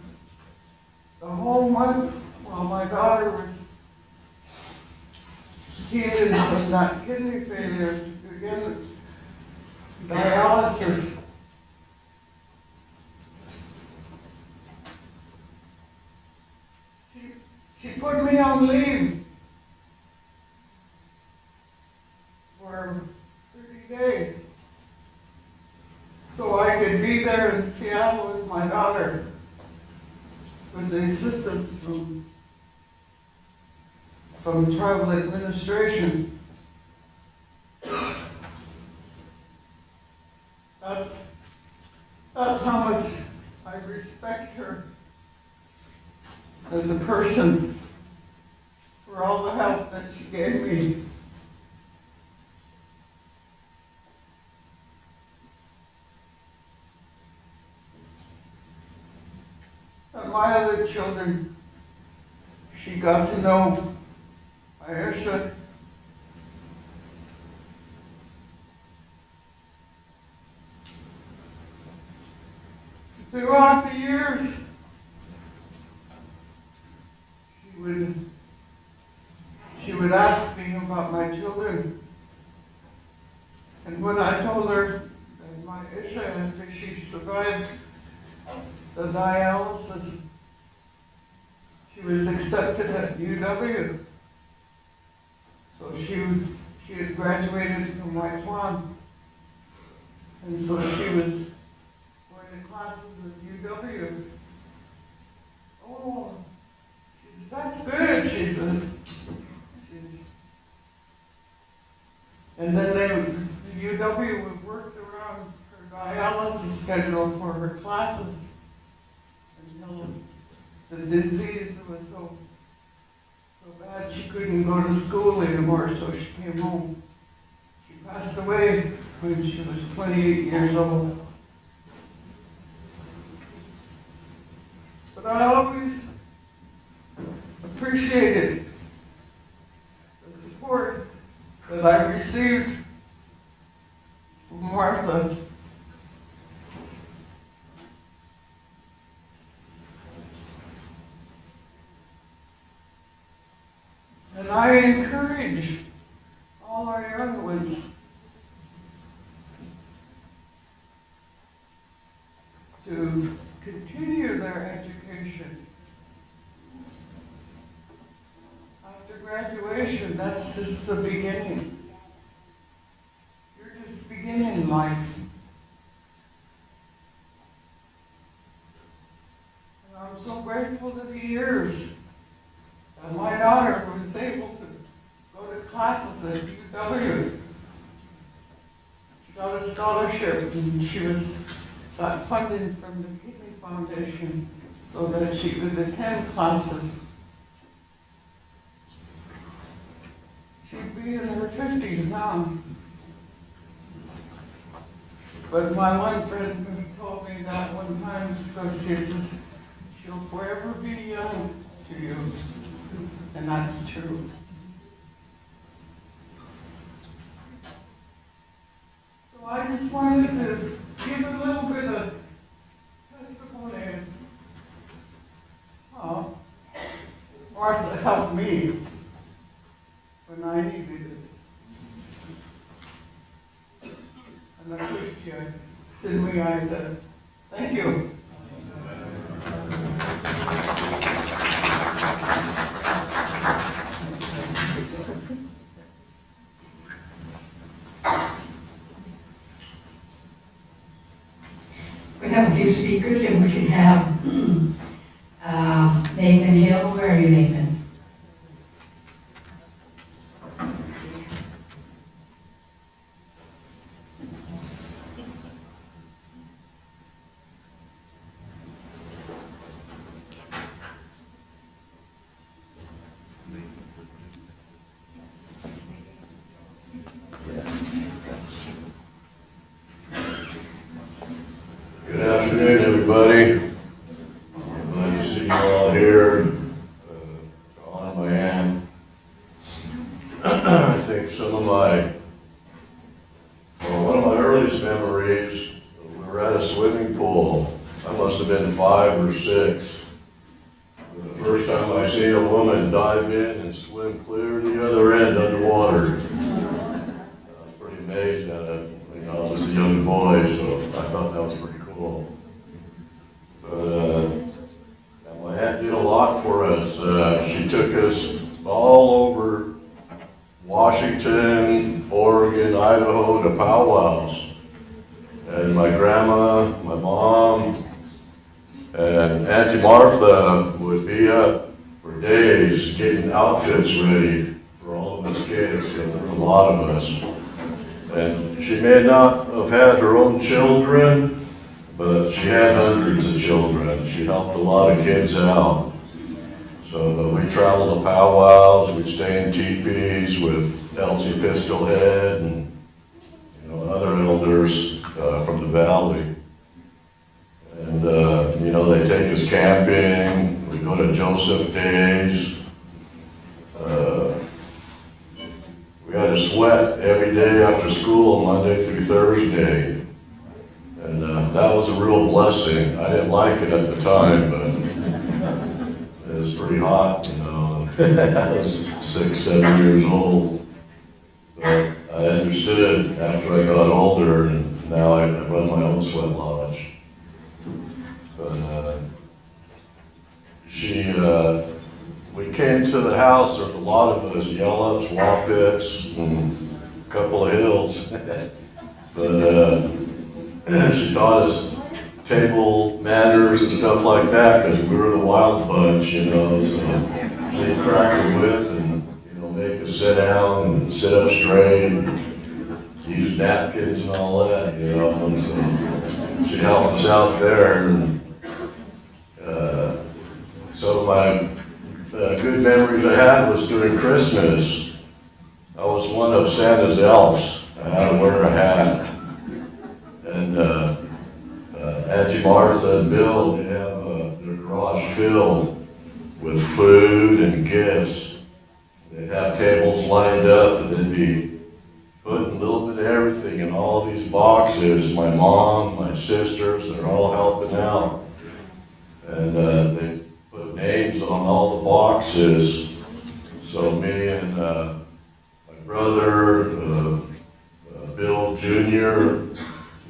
the whole month while my daughter was healing from that kidney failure, again, dialysis, she put me on leave for 30 days so I could be there in Seattle with my daughter with the assistance from tribal administration. That's how much I respect her as a person for all the help that she gave me. And my other children, she got to know Aisha. Throughout the years, she would ask me about my children. And when I told her that my Isha, after she survived the dialysis, she was accepted at UW. So she had graduated from White Swan. And so she was going to classes at UW. Oh, she says, that's good, she says. And then the UW would work around her dialysis schedule for her classes until the disease was so bad she couldn't go to school anymore, so she came home. She passed away when she was 28 years old. But I always appreciated the support that I received from Martha. And I encourage all our young ones to continue their education. After graduation, that's just the beginning. You're just beginning life. And I'm so grateful to the years that my daughter was able to go to classes at UW. She got a scholarship and she got funding from the Kidney Foundation so that she could attend classes. She'd be in her 50s now. But my one friend told me that one time, because she says, she'll forever be young to you. And that's true. So I just wanted to give a little bit of testimony. Martha helped me when I needed it. And I wish you send me either. Thank you. We have a few speakers and we can have Nathan Hill. Where are you, Nathan? Good afternoon, everybody. Glad to see you all here. John, Diane. I think one of my earliest memories, we were at a swimming pool. I must have been 5 or 6. The first time I seen a woman dive in and swim clear to the other end underwater. I was pretty amazed at it. I was a young boy, so I thought that was pretty cool. But my aunt did a lot for us. She took us all over Washington, Oregon, Idaho to powwows. And my grandma, my mom, and Auntie Martha would be up for days getting outfits ready for all of us kids, because there were a lot of us. and she may not have had her own children, but she had hundreds of children. She helped a lot of kids out. So we traveled to powwows, we'd stay in teepees with Elsie Pistol Head and other elders from the valley. And they take us camping, we go to Joseph Days. We had to sweat every day after school, Monday through Thursday. And that was a real blessing. I didn't like it at the time, but it was pretty hot, I was 6, 7 years old. But I understood after I got older, and now I run my own sweat lodge. But we came to the house, there's a lot of us, Yallups, Wampits, and a couple of hills. But she taught us table manners and stuff like that, because we were the wild bunch, so she'd crack the whip and, make us sit down and sit up straight, and use napkins and all that, and so she helped us out there. And some of my good memories I had was during Christmas. I was one of Santa's elves. I had to wear a hat. And Auntie Martha and Bill, they have their garage filled with food and gifts. They'd have tables lined up, and they'd be putting a little bit of everything in all these boxes. My mom, my sisters, they're all helping out. And they put names on all the boxes. So me and my brother, Bill Jr.,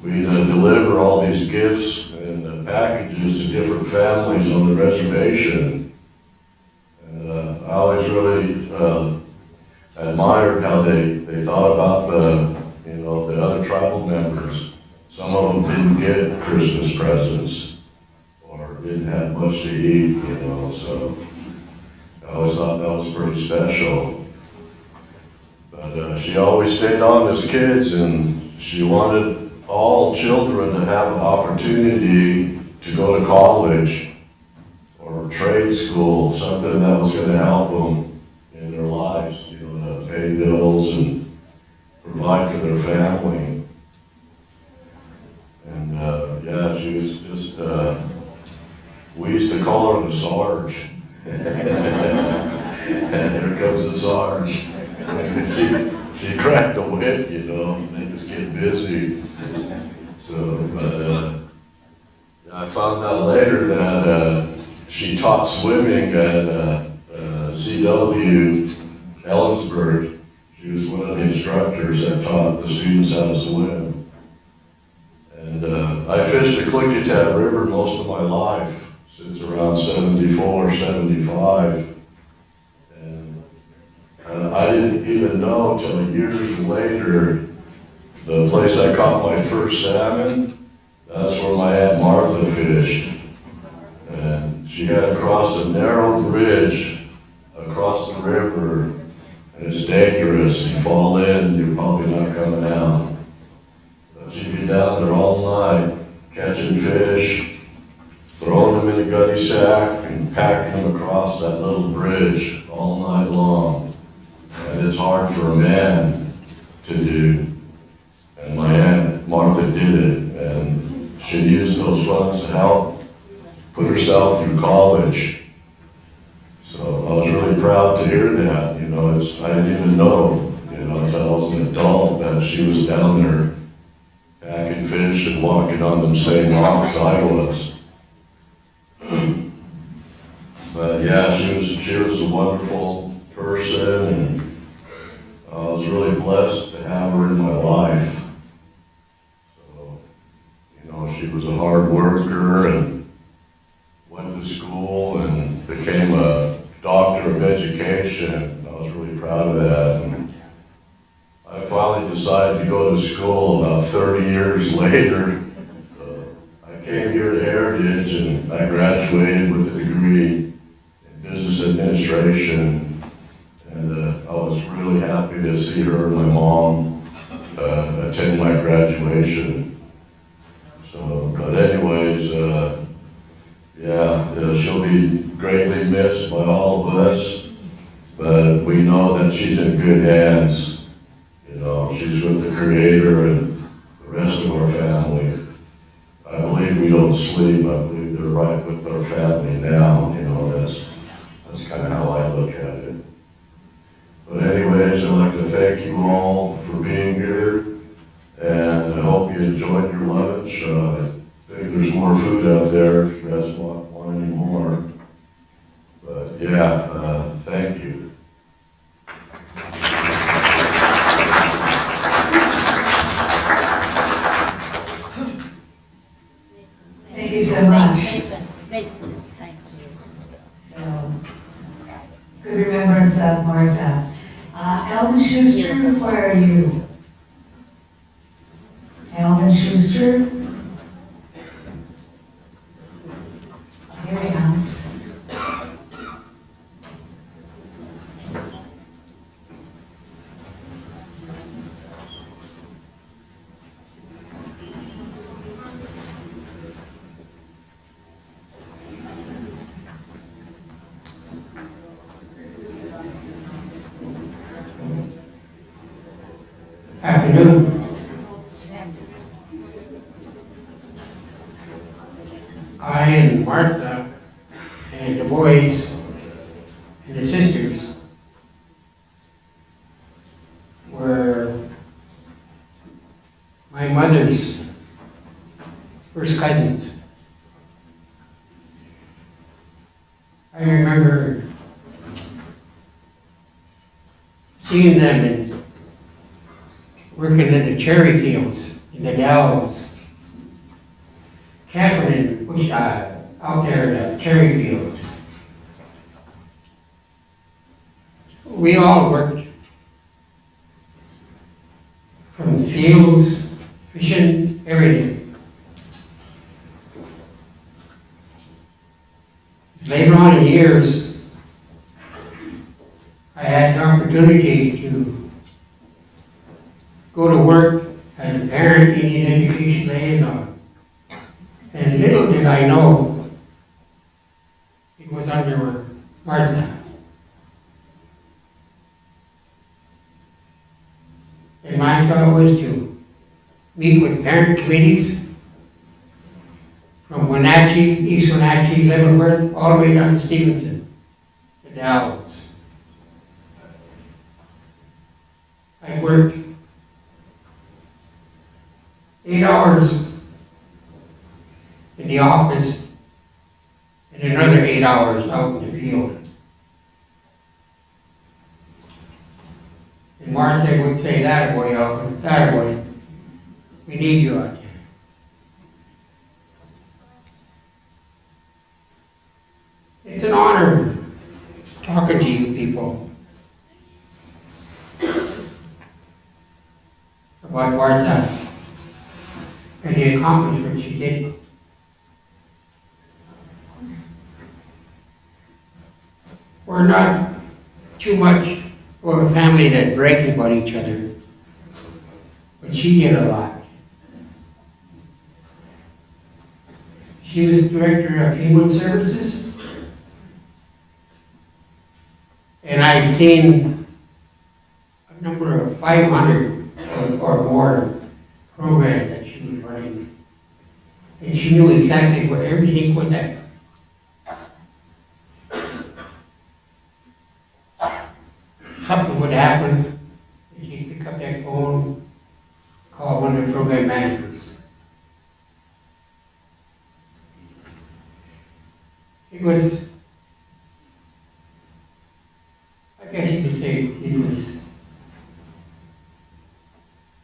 we deliver all these gifts and packages to different families on the reservation. And I always really admired how they thought about the other tribal members. Some of them didn't get Christmas presents or didn't have much to eat, so I always thought that was pretty special. But she always stayed on as kids, and she wanted all children to have an opportunity to go to college or trade school, something that was going to help them in their lives, to pay bills and provide for their family. And she was just, we used to call her the Sarge. And here comes the Sarge. She cracked the whip, make us get busy. So, but I found out later that she taught swimming at CW Ellensburg. She was one of the instructors that taught the students how to swim. And I fished the Klickitat River most of my life, since around 74, 75. And I didn't even know till years later, the place I caught my first salmon, that's where my Aunt Martha fished. And she had to cross a narrow bridge across the river, and it's dangerous. You fall in, you're probably not coming out. But she'd be down there all night, catching fish, throwing them in a gunny sack, and packing them across that little bridge all night long. And it's hard for a man to do. And my Aunt Martha did it, and she used those funds to help put herself through college. So I was really proud to hear that, I didn't even know, until I was an adult, that she was down there packing fish and walking on them same rocks I was. But yeah, she was a wonderful person, and I was really blessed to have her in my life. So, she was a hard worker and went to school and became a doctor of education. I was really proud of that. And I finally decided to go to school about 30 years later. So I came here to Heritage, and I graduated with a degree in business administration. And I was really happy to see her and my mom situation. So, but anyways, she'll be greatly missed by all of us, but we know that she's in good hands. You know, she's with the Creator and the rest of our family. I believe we don't sleep. I believe they're right with our family now. You know, that's kind of how I look at it. But anyways, I'd like to thank you all for being here, and I hope you enjoyed your lunch. I think there's more food out there if you guys want any more. But yeah, thank you. Thank you so much. Thank you. So, good remembrance of Martha. Alvin Schuster, where are you? Alvin Schuster? Here he comes. Afternoon. I and Martha and the boys and the sisters were my mother's first cousins. I remember seeing them and working in the cherry fields, in the dells, camping in bush, out there in the cherry fields. We all worked from the fields, fishing, everything. Later on in years, I had the opportunity to go to work as a parent Indian education liaison. And little did I know it was under Martha. And my job was to meet with parent committees from Wenatchee, East Wenatchee, Leavenworth, all the way down to Stevenson, the Dalles. I worked 8 hours in the office and another 8 hours out in the field. And Martha would say, "That boy, Alfred, that boy, we need you out there." It's an honor talking to you people about Martha and the accomplishments she did. We're not too much of a family that brags about each other, but she did a lot. She was Director of Human Services, and I've seen a number of 500 or more programs that she was running. And she knew exactly where everything was at. Something would happen, and she'd pick up that phone, call one of the program managers. It was, I guess you could say, it was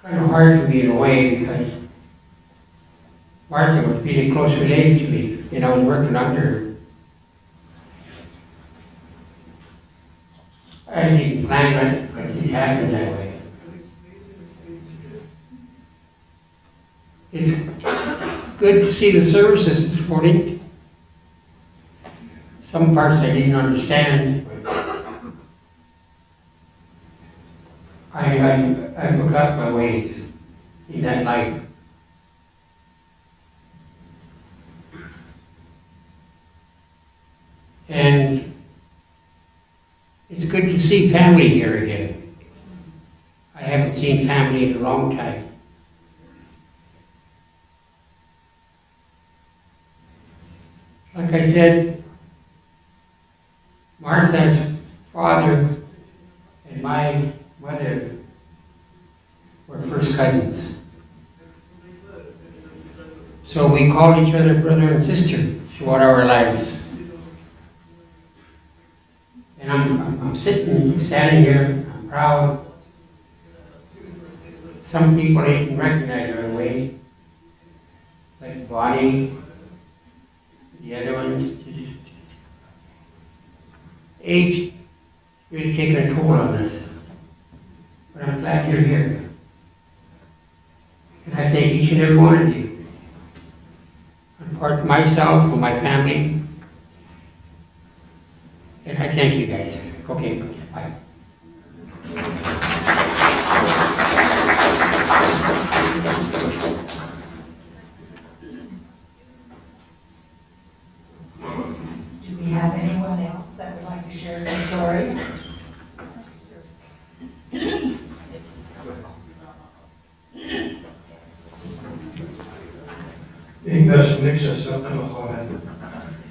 kind of hard for me in a way because Martha was really close related to me, and I was working under her. I didn't plan it, but it happened that way. It's good to see the services this morning. Some parts I didn't understand, but I look up my ways in that life. And it's good to see family here again. I haven't seen family in a long time. Like I said, Martha's father and my mother were first cousins. So we called each other brother and sister throughout our lives. And I'm standing here, I'm proud. Some people didn't recognize her away, like Bonnie, the other ones. Age really taking a toll on us. But I'm glad you're here. And I thank each and every one of you. On part of myself and my family. And I thank you guys. Okay, bye. Do we have anyone else that would like to share some stories?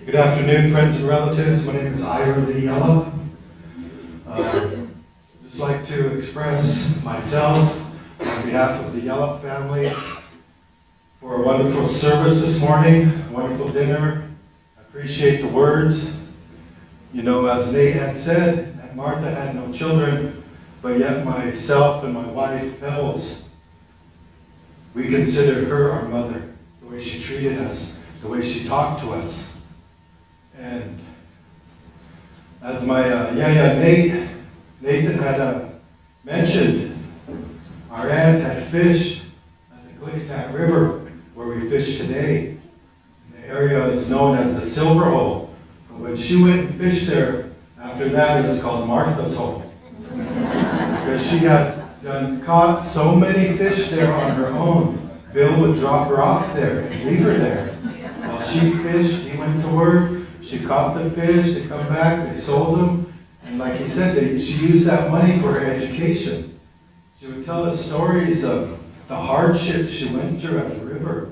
Good afternoon, friends and relatives. My name is Ira Lee Yallup. Just like to express myself on behalf of the Yallup family for a wonderful service this morning, a wonderful dinner. I appreciate the words. You know, as Nate had said, that Martha had no children, but yet myself and my wife, Pebbles, we considered her our mother, the way she treated us, the way she talked to us. And as my Nathan had mentioned, our aunt had fished at the Glicktack River, where we fish today. The area is known as the Silver Hole. But when she went and fished there, after that it was called Martha's Hole. Because she had caught so many fish there on her own. Bill would drop her off there and leave her there. While she fished, he went to work. She caught the fish, they come back, they sold them, and like he said, she used that money for her education. She would tell us stories of the hardships she went through at the river.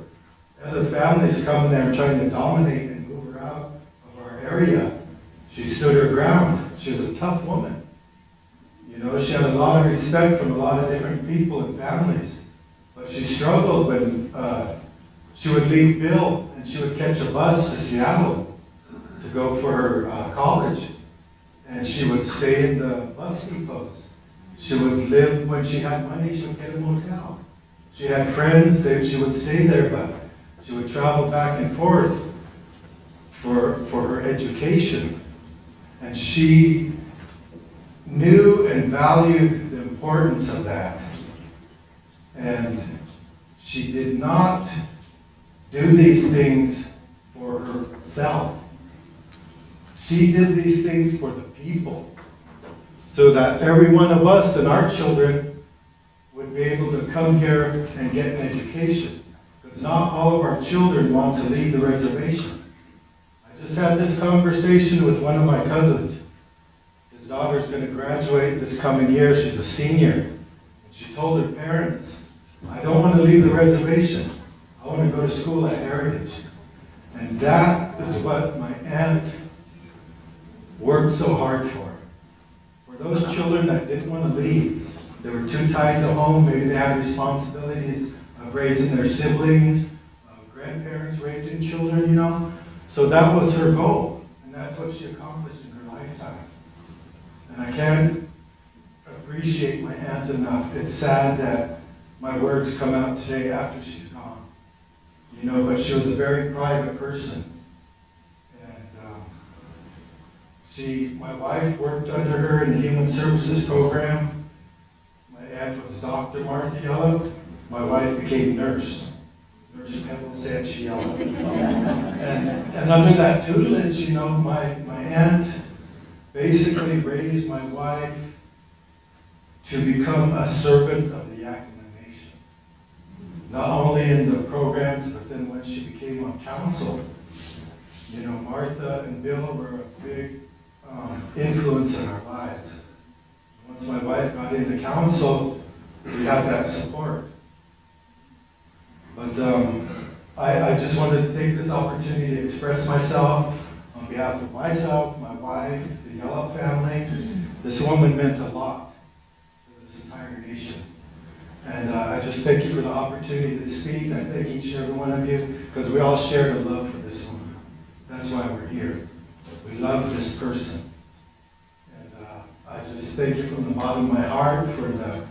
Other families coming there and trying to dominate and move her out of our area. She stood her ground. She was a tough woman. You know, she had a lot of respect from a lot of different people and families. But she struggled when she would leave Bill and she would catch a bus to Seattle to go for her college. And she would stay in the bus depots. She would live, when she had money, she would get a motel. She had friends, she would stay there, but she would travel back and forth for her education. And she knew and valued the importance of that. And she did not do these things for herself. She did these things for the people, so that every one of us and our children would be able to come here and get an education. Because not all of our children want to leave the reservation. I just had this conversation with one of my cousins. His daughter's going to graduate this coming year. She's a senior. And she told her parents, I don't want to leave the reservation. I want to go to school at Heritage. And that is what my aunt worked so hard for. For those children that didn't want to leave, they were too tied to home, maybe they had responsibilities of raising their siblings, grandparents raising children, you know. So that was her goal, and that's what she accomplished in her lifetime. And I can't appreciate my aunt enough. It's sad that my words come out today after she's gone. You know, but she was a very private person. My wife worked under her in the Human Services Program. My aunt was Dr. Martha Yallup. My wife became nurse. Nurse Pebble said she Yallup. And under that tutelage, you know, my aunt basically raised my wife to become a servant of the Yakima Nation. Not only in the programs, but then when she became on council, You know, Martha and Bill were a big influence in our lives. Once my wife got into council, we had that support. But I just wanted to take this opportunity to express myself on behalf of myself, my wife, the Yallup family. This woman meant a lot to this entire nation. And I just thank you for the opportunity to speak. I thank each and every one of you because we all share the love for this woman. That's why we're here. We love this person. And I just thank you from the bottom of my heart for the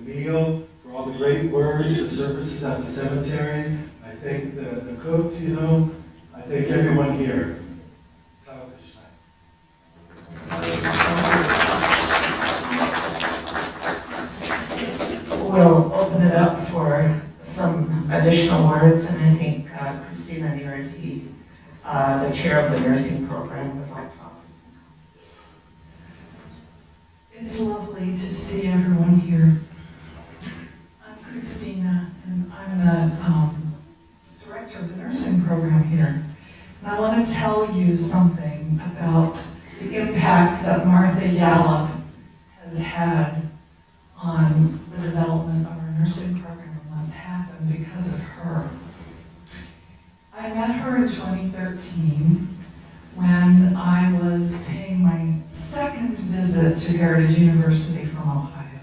meal, for all the great words, the services at the cemetery. I thank the cooks, you know. I thank everyone here. We'll open it up for some additional words, and I think Christina Nearity, the chair of the nursing program, would like to offer some. It's lovely to see everyone here. I'm Christina, and I'm the director of the nursing program here. And I want to tell you something about the impact that Martha Yallup has had on the development of our nursing program and what's happened because of her. I met her in 2013 when I was paying my second visit to Heritage University from Ohio.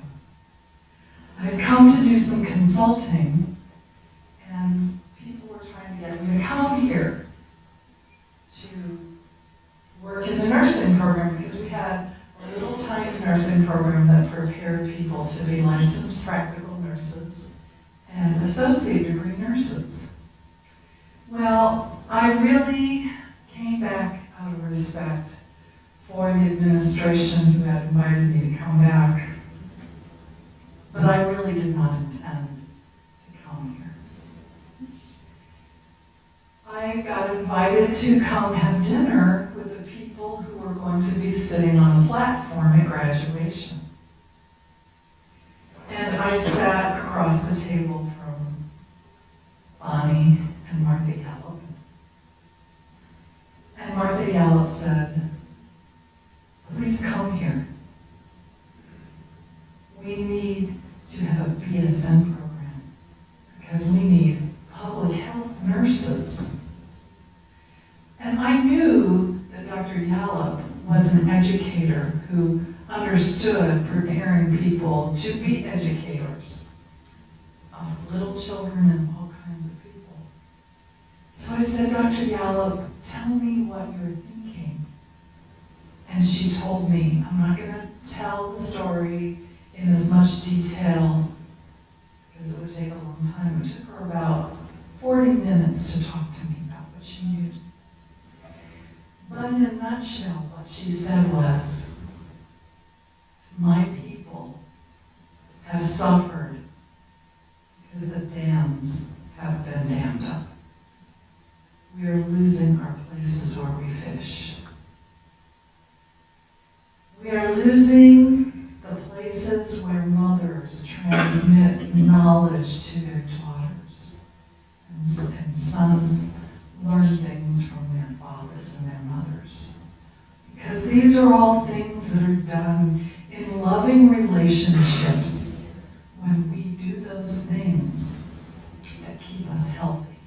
I had come to do some consulting, and people were trying to get me to come here to work in the nursing program because we had a little tiny nursing program that prepared people to be licensed practical nurses and associate degree nurses. Well, I really came back out of respect for the administration who had invited me to come back, but I really did not intend to come here. I got invited to come have dinner with the people who were going to be sitting on the platform at graduation. And I sat across the table from Bonnie and Martha Yallup. And Martha Yallup said, "Please come here. We need to have a BSN program because we need public health nurses." And I knew that Dr. Yallup was an educator who understood preparing people to be educators of little children and all kinds of people. So I said, "Dr. Yallup, tell me what you're thinking." And she told me, I'm not going to tell the story in as much detail because it would take a long time. It took her about 40 minutes to talk to me about what she knew. But in a nutshell, what she said was, "My people have suffered because the dams have been dammed up. We are losing our places where we fish. We are losing the places where mothers transmit knowledge to their daughters, and sons learn things from their fathers and their mothers. Because these are all things that are done in loving relationships when we do those things that keep us healthy.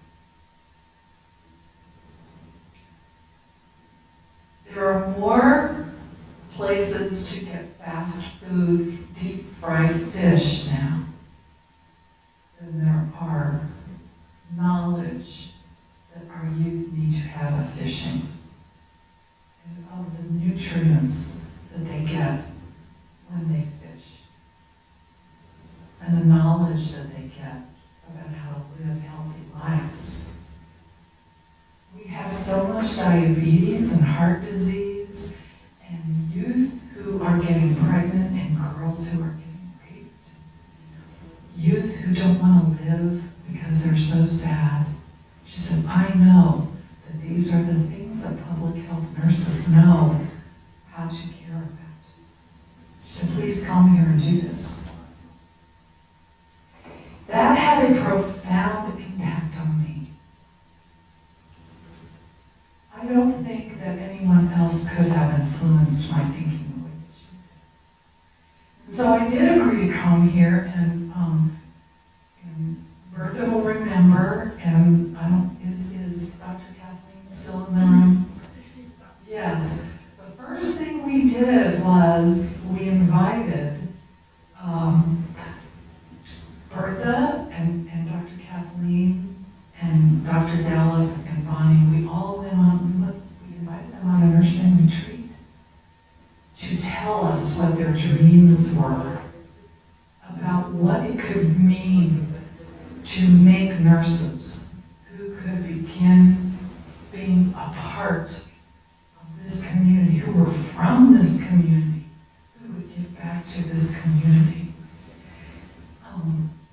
There are more places to get fast food, deep fried fish now than there are knowledge that our youth need to have of fishing and of the nutrients that they get when they fish and the knowledge that they get about how to live healthy lives. We have so much diabetes and heart disease and youth who are getting pregnant and girls who are getting raped. Youth who don't want to live because they're so sad. She said, I know that these are the things that public health nurses know how to care about. She said, please come here and do this. That had a profound impact on me. I don't think that anyone else could have influenced my thinking the way that she did. So I did agree to come here, and Bertha will remember, and I don't, is Dr. Kathleen still in the room? Yes. The first thing we did was we invited Bertha and Dr. Kathleen and Dr. Yallup and Bonnie. We all went on, we invited them on a nursing retreat to tell us what their dreams were about what it could mean to make nurses who could begin being a part of this community, who were from this community, who would give back to this community.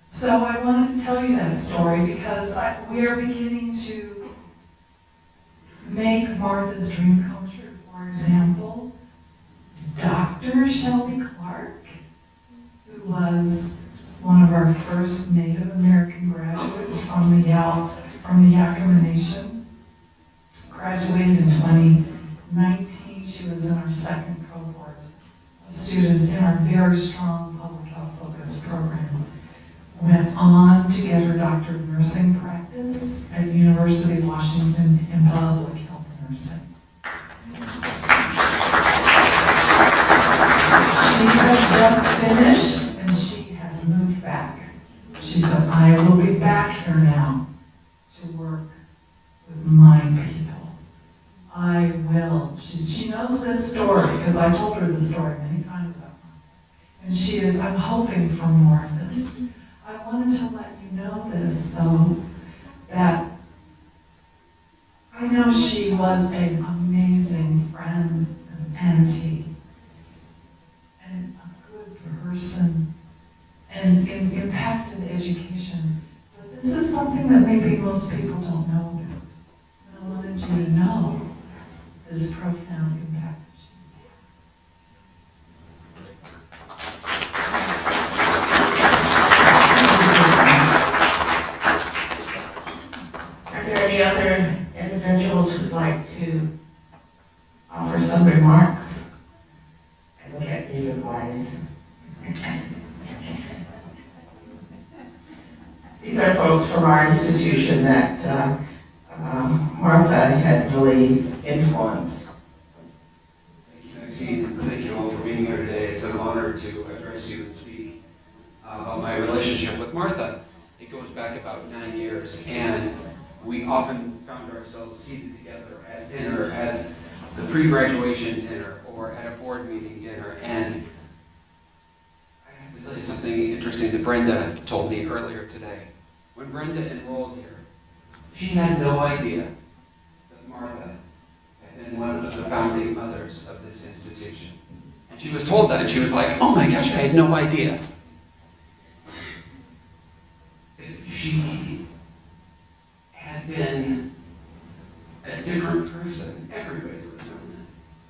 So I wanted to tell you that story because we are beginning to make Martha's dream come true. For example, Dr. Shelby Clark, who was one of our first Native American graduates from the Yakima Nation, graduated in 2019. She was in our second cohort of students in our very strong public health focused program. Went on to get her Doctor of Nursing practice at University of Washington in public health nursing. She has just finished and she has moved back. She said, I will be back here now to work with my people. I will. She knows this story because I told her this story many times about her. And she is, I'm hoping for more of this. I wanted to let you know this, though, that I know she was an amazing friend and auntie and a good person and impacted education. But this is something that maybe most people don't know about. And I wanted you to know this profound impact that she's had. Are there any other individuals who'd like to offer some remarks? I look at David Wise. These are folks from our institution that Martha had really influenced. Thank you, Maxine, and thank you all for being here today. It's an honor to address you and speak about my relationship with Martha. It goes back about 9 years, and we often found ourselves seated together at dinner, at the pre-graduation dinner, or at a board meeting dinner, and I have to tell you something interesting that Brenda told me earlier today. When Brenda enrolled here, she had no idea that Martha had been one of the founding mothers of this institution. And she was told that, and she was like, oh my gosh, I had no idea. If she had been a different person, everybody would have known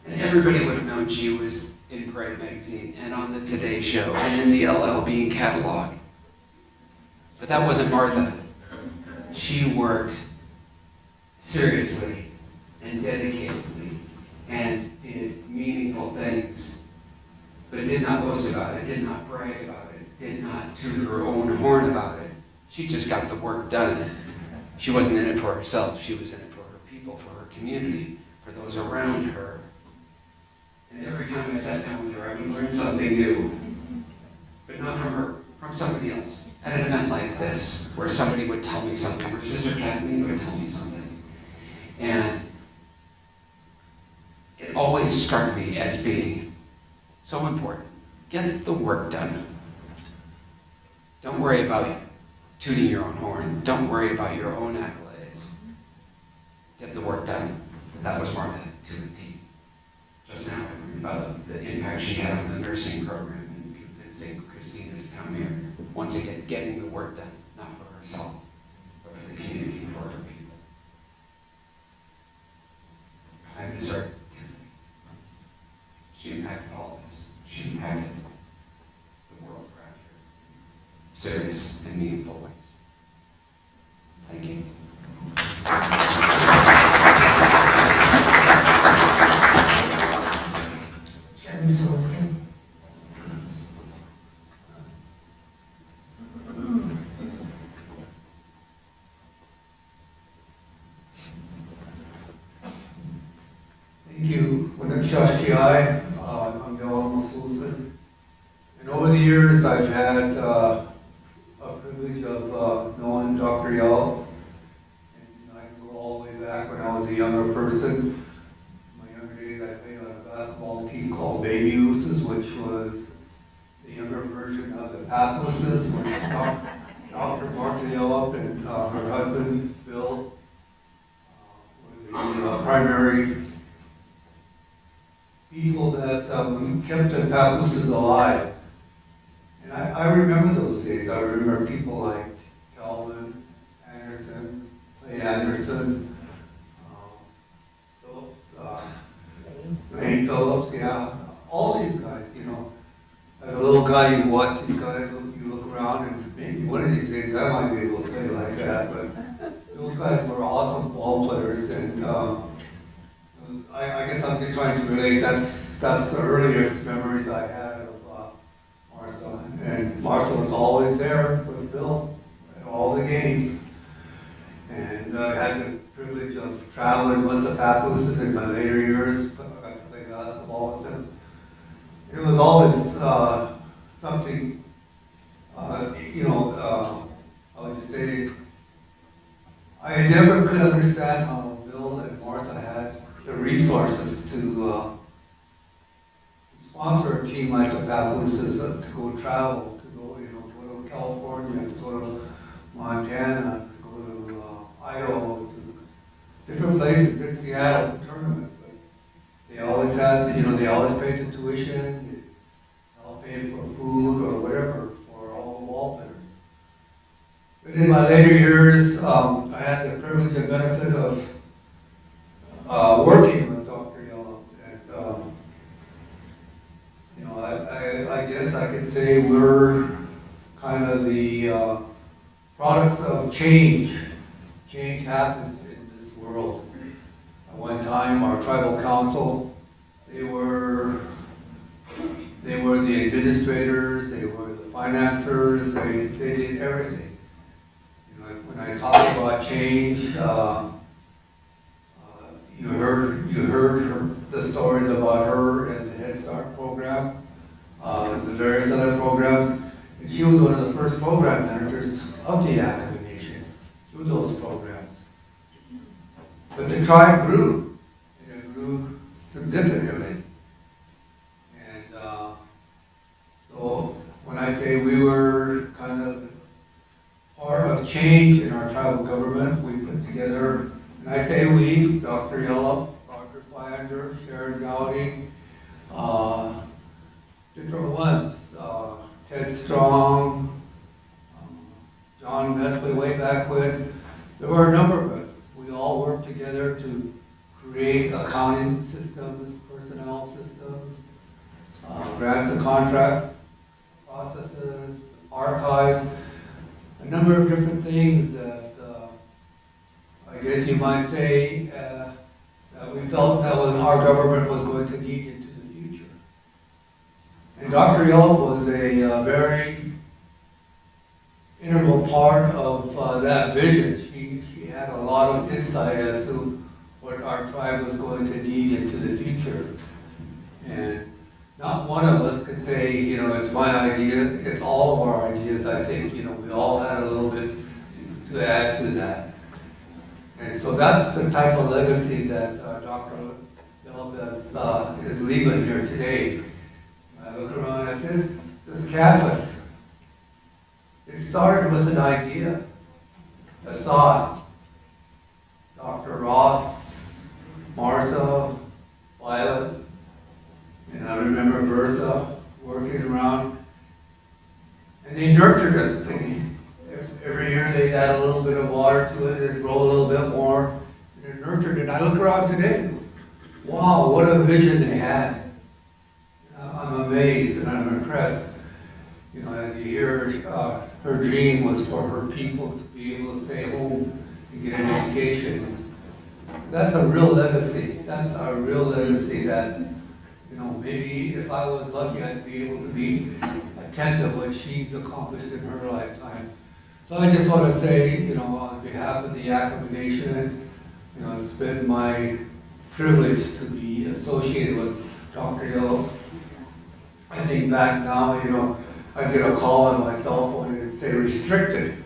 that. And everybody would have known she was in Parade magazine, and on the Today Show, and in the LL Bean catalog. But that wasn't Martha. She worked seriously and dedicatedly and did meaningful things, but did not boast about it, did not brag about it, did not toot her own horn about it. She just got the work done. She wasn't in it for herself, she was in it for her people, for her community, for those around her. And every time I sat down with her, I would learn something new, but not from her, from somebody else. At an event like this, where somebody would tell me something, or Sister Kathleen would tell me something. And it always struck me as being so important. Get the work done. Don't worry about tooting your own horn. Don't worry about your own accolades. Get the work done. That was Martha to the T. Just now I learned about the impact she had on the nursing program and convincing Christina to come here. Once again, getting the work done, not for herself, but for the community and for her people. I miss her. She impacted all of us. She impacted the world around her. Serious and meaningful ways. Thank you. you. Winachashtiai, I'm Bill Muslim. And over the years, I've had a privilege of knowing Dr. Yallup. And I can go all the way back when I was a younger person. In my younger days, I played on a basketball team called Baby Ooses, which was the younger version of the Papooses, which Dr. Martha Yallup and her husband, Bill, were the primary people that kept the Papooses alive. And I remember those days. I remember people like Calvin Anderson, Clay Anderson, Phillips, Lane Phillips, yeah. All these guys, you know. As a little guy, you watch these guys, you look around, and maybe one of these days I might be able to play like that. But those guys were awesome ball players, and I guess I'm just trying to relate. That's the earliest memories I had of Martha. And Martha was always there with Bill at all the games. And I had the privilege of traveling with the Papooses in my later years. I got to play basketball with them. It was always something, I would just say, I never could understand how Bill and Martha had the resources to sponsor a team like the Papooses, to go travel, to go, to California, to go to Montana, to go to Idaho, to different places, to Seattle, to tournaments. But they always had, they always paid the tuition, they all paid for food or whatever for all the ball players. But in my later years, I had the privilege and benefit of working with Dr. Yallup, and I guess I could say we're kind of the products of change. Change happens in this world. At one time, our tribal council, they were the administrators, they were the financiers, they did everything. When I talk about change, you heard the stories about her and the Head Start program, the various other programs, and she was one of the first program managers of the Yakama Nation through those programs. But the tribe grew, and it grew significantly. And so when I say we were kind of part of change in our tribal government, we put together, and I say we, Dr. Yallup, Dr. Flander, Sharon Gowdy, different ones, Ted Strong, John Mesley way back when. There were a number of us. We all worked together to create accounting systems, personnel systems, grants and contract processes, archives, a number of different things that I guess you might say that we felt that our government was going to need into the future. And Dr. Yallup was a very integral part of that vision. She had a lot of insight as to what our tribe was going to need into the future. And not one of us could say, it's my idea, it's all of our ideas. I think, we all had a little bit to add to that. And so that's the type of legacy that Dr. Yallup is leaving here today. When I look around at this campus, it started with an idea, a thought. Dr. Ross, Martha, Violet, and I remember Bertha working around, and they nurtured it. Every year they'd add a little bit of water to it, it'd grow a little bit more, and they nurtured it. I look around today, wow, what a vision they had. I'm amazed and I'm impressed. As you hear, her dream was for her people to be able to stay home and get an education. That's a real legacy. That's a real legacy. That's, maybe if I was lucky, I'd be able to be a tenth of what she's accomplished in her lifetime. So I just want to say, on behalf of the Yakama Nation, it's been my privileged to be associated with Dr. Yallup. I think back now, you know, I get a call on my cell phone and it'd say restricted.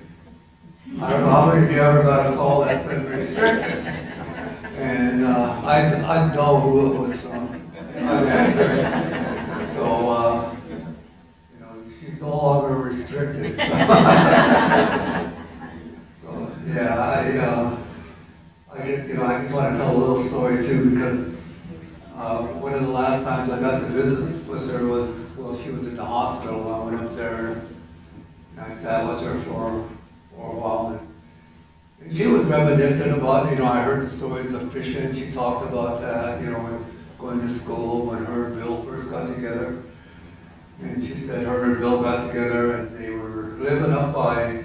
I don't know how many of you ever got a call that said restricted. And I'd know who it was from. I'd answer. So, you know, she's no longer restricted. So, so yeah, I guess, you know, I just want to tell a little story too, because one of the last times I got to visit with her was, well, she was in the hospital. I went up there and I sat with her for a while. And she was reminiscent about, you know, I heard the stories of fishing. She talked about that, you know, when going to school, when her and Bill first got together. And she said her and Bill got together and they were living up by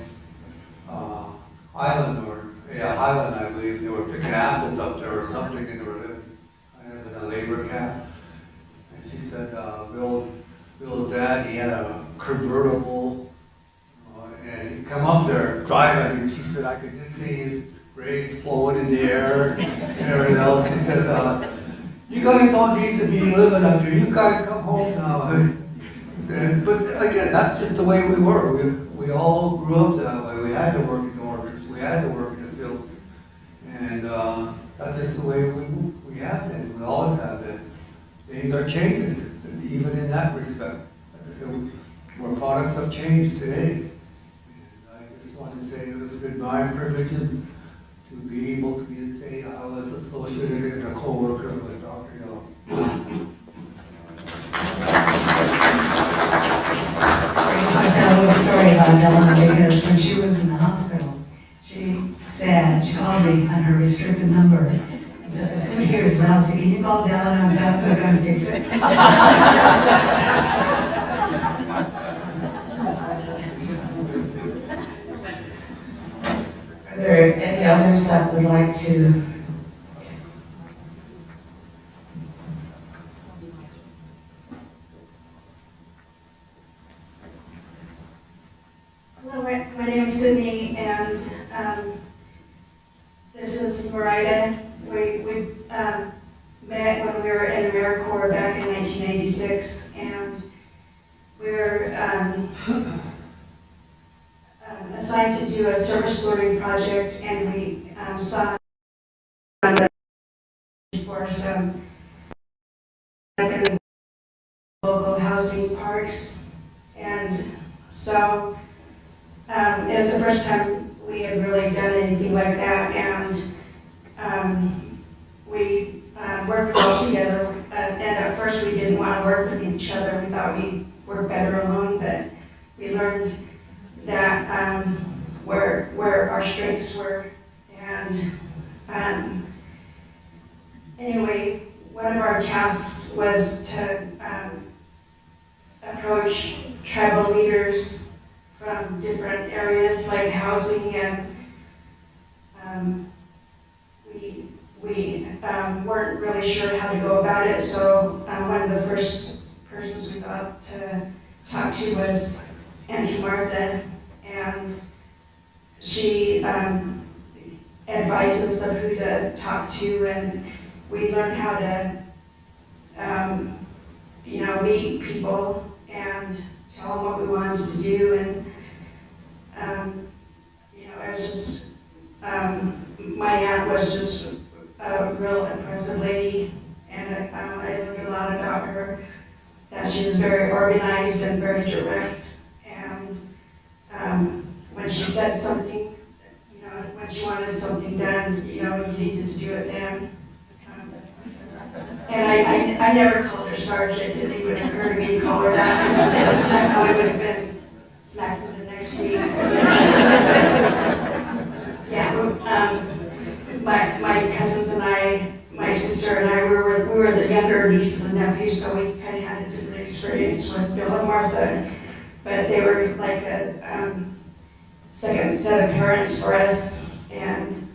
Highland, Highland, I believe. They were picking apples up there or something, and they were living kind of in a labor camp. And she said Bill's dad, he had a convertible, and he'd come up there driving, and she said I could just see his rays flowing in the air and everything else. She said, you guys don't need to be living up here. You guys come home now. But again, that's just the way we were. We all grew up that way. We had to work in the orchards. We had to work in the fields. And that's just the way we have been. We always have been. Things are changing, even in that respect. So we're products of change today. And I just want to say it has been my privilege to be able to say I was associated as a co-worker with Dr. Yallup. I just want to tell a little story about Ellen, because when she was in the hospital, she called me on her restricted number. She said, the food here is lousy. Can you call down and tell them to come fix it? Are there any others that would like to? Hello, my name is Sydney, and this is Marida. We met when we were in AmeriCorps back in 1986, and we were assigned to do a service learning project, and we saw for some local housing parks, and so it was the first time we had really done anything like that, and we worked well together. And at first we didn't want to work with each other. We thought we'd work better alone, but we learned that where our strengths were. And anyway, one of our tasks was to approach tribal leaders from different areas like housing, and we weren't really sure how to go about it, so one of the first persons we got to talk to was Auntie Martha, and she advised us of who to talk to, and we learned how to meet people and tell them what we wanted to do, and it was just, my aunt was just a real impressive lady, and I learned a lot about her, that she was very organized and very direct, and when she said something, when she wanted something done, you needed to do it then. And I never called her Sergeant. It didn't even occur to me to call her that, because I probably would have been smacked in the next week. My cousins and I, my sister and I, we were the younger nieces and nephews, so we kind of had a different experience with Bill and Martha. But they were like a second set of parents for us, and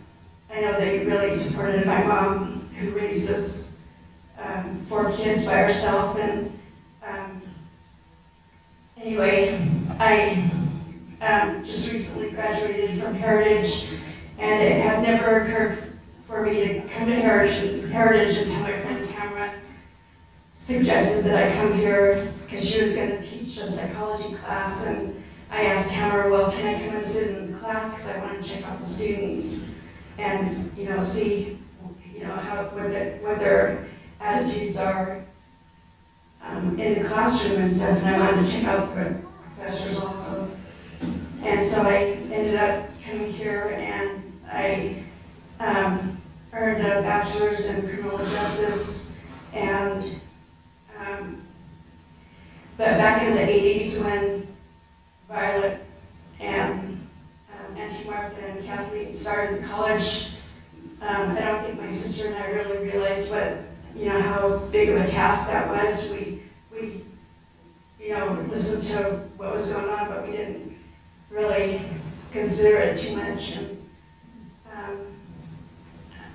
I know they really supported my mom, who raised us 4 kids by herself. And anyway, I just recently graduated from Heritage, and it had never occurred for me to come to Heritage until my friend Tamara suggested that I come here because she was going to teach a psychology class, and I asked Tamara, well, can I come and sit in the class because I want to check out the students and see what their attitudes are in the classroom and stuff, and I wanted to check out the professors also. And so I ended up coming here, and I earned a bachelor's in criminal justice, and but back in the 80s when Violet and Auntie Martha and Kathleen started the college, I don't think my sister and I really realized how big of a task that was. We listened to what was going on, but we didn't really consider it too much.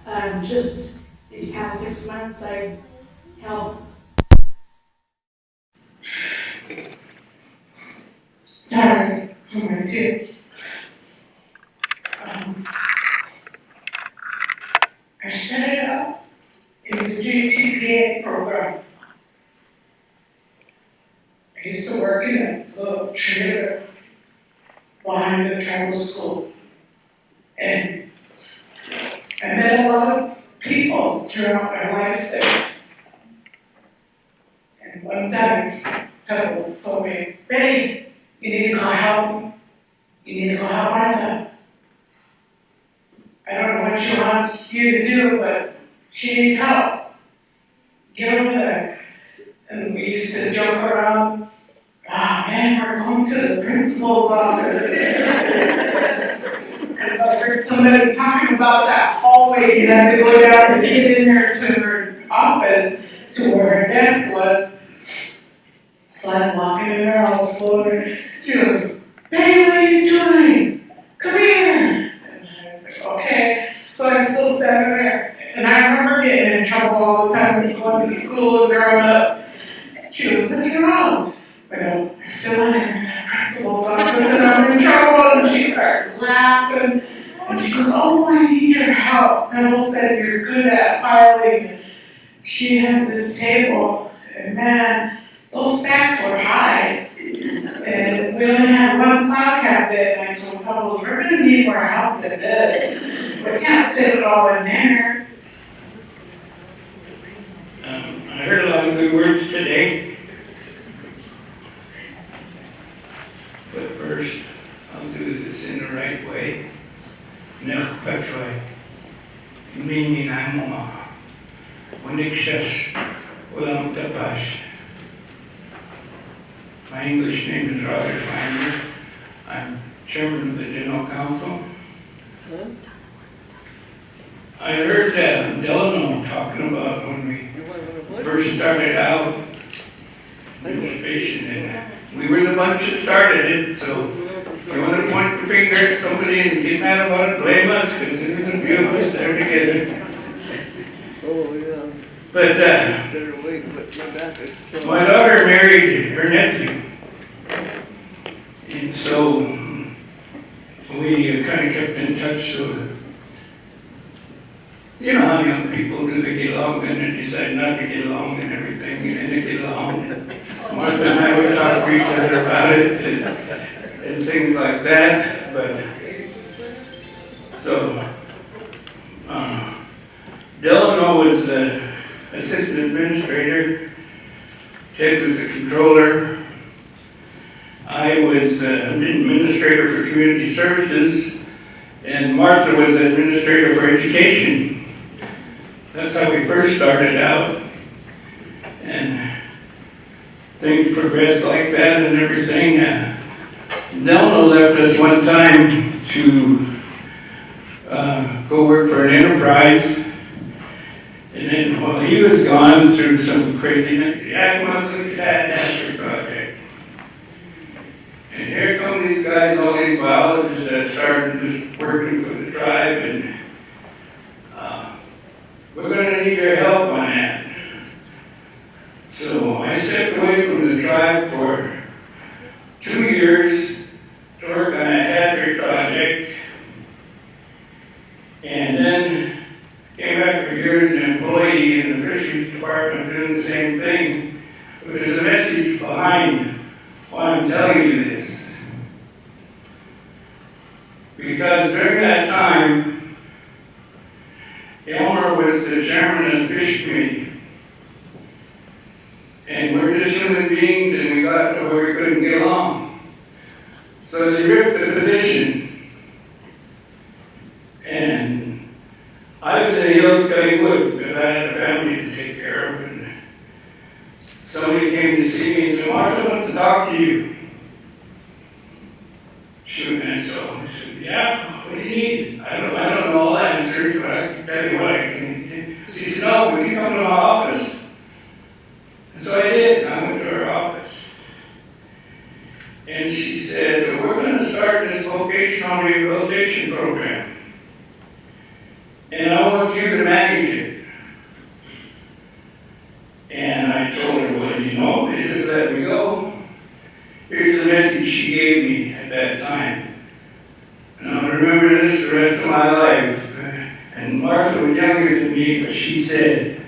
And just these past 6 months, I helped. Sorry for my tears. I started out in the GTPA program. I used to work in a little trailer behind the tribal school. And I met a lot of people throughout my life there. And one time, Pebbles told me, Betty, you need to go help. You need to go help Martha. I don't know what she wants you to do, but she needs help. Get over there. And we used to joke around, man, we're going to the principal's office. Because I heard somebody talking about that hallway, you had to go down and get in there to her office, to where her desk was. So I was walking in there all slow, and she goes, Betty, what are you doing? Come here. And I was like, okay. So I still standing there. And I remember getting in trouble all the time when going to school and growing up. She goes, what's wrong? I go, I feel like I'm in a principal's office and I'm in trouble. And she started laughing. And she goes, oh, I need your help. Bill said you're good at filing. She had this table, and man, those stacks were high. And we only had one file cabinet, and I told Pebbles, we're going to need more help than this. We can't fit it all in there. I heard a lot of good words today. But first, I'll do this in the right way. Nech Petroy. Mini Namoma. Wanikshash. Ulam Tapash. My English name is Roger Feiner. I'm chairman of the General Council. I heard Delano talking about when we first started out administration, and we were the bunch that started it, so if you want to point the finger at somebody and get mad about it, blame us, because there was a few of us there together. But my daughter married her nephew, and so we kind of kept in touch. So you know how young people do, they get along and then decide not to get along and everything, and then they get along. And Martha and I would talk to each other about it and things like that. But so Delano was the assistant administrator, Ted was the controller, I was administrator for community services, and Martha was the administrator for education. That's how we first started out, and things progressed like that and everything. Delano left us one time to go work for an enterprise. And then while he was gone through some craziness, I want to look at that national project. And here come these guys, all these biologists that started just working for the tribe, and we're going to need your help on that. So I stepped away from the tribe for 2 years to work on a hatchery project. And then department doing the same thing. But there's a message behind why I'm telling you this. Because during that time, Elmer was the chairman of the fish committee. And we're just human beings and we got to where we couldn't get along. So they ripped the position. And I was in the hills cutting wood because I had a family to take care of. And somebody came to see me and said, Martha wants to talk to you. Shoot, and so I said, yeah, what do you need? I don't know all the answers, but I can tell you what I can do. She said, no, would you come to my office? And so I did. I went to her office. And she said, we're going to start this vocational rehabilitation program. And I want you to manage it. And I told her, well, you know, they just let me go. Here's the message she gave me at that time. And I'll remember this the rest of my life. And Martha was younger than me, but she said,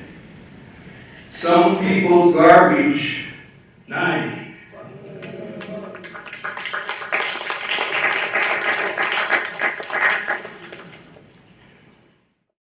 some people's garbage, 9.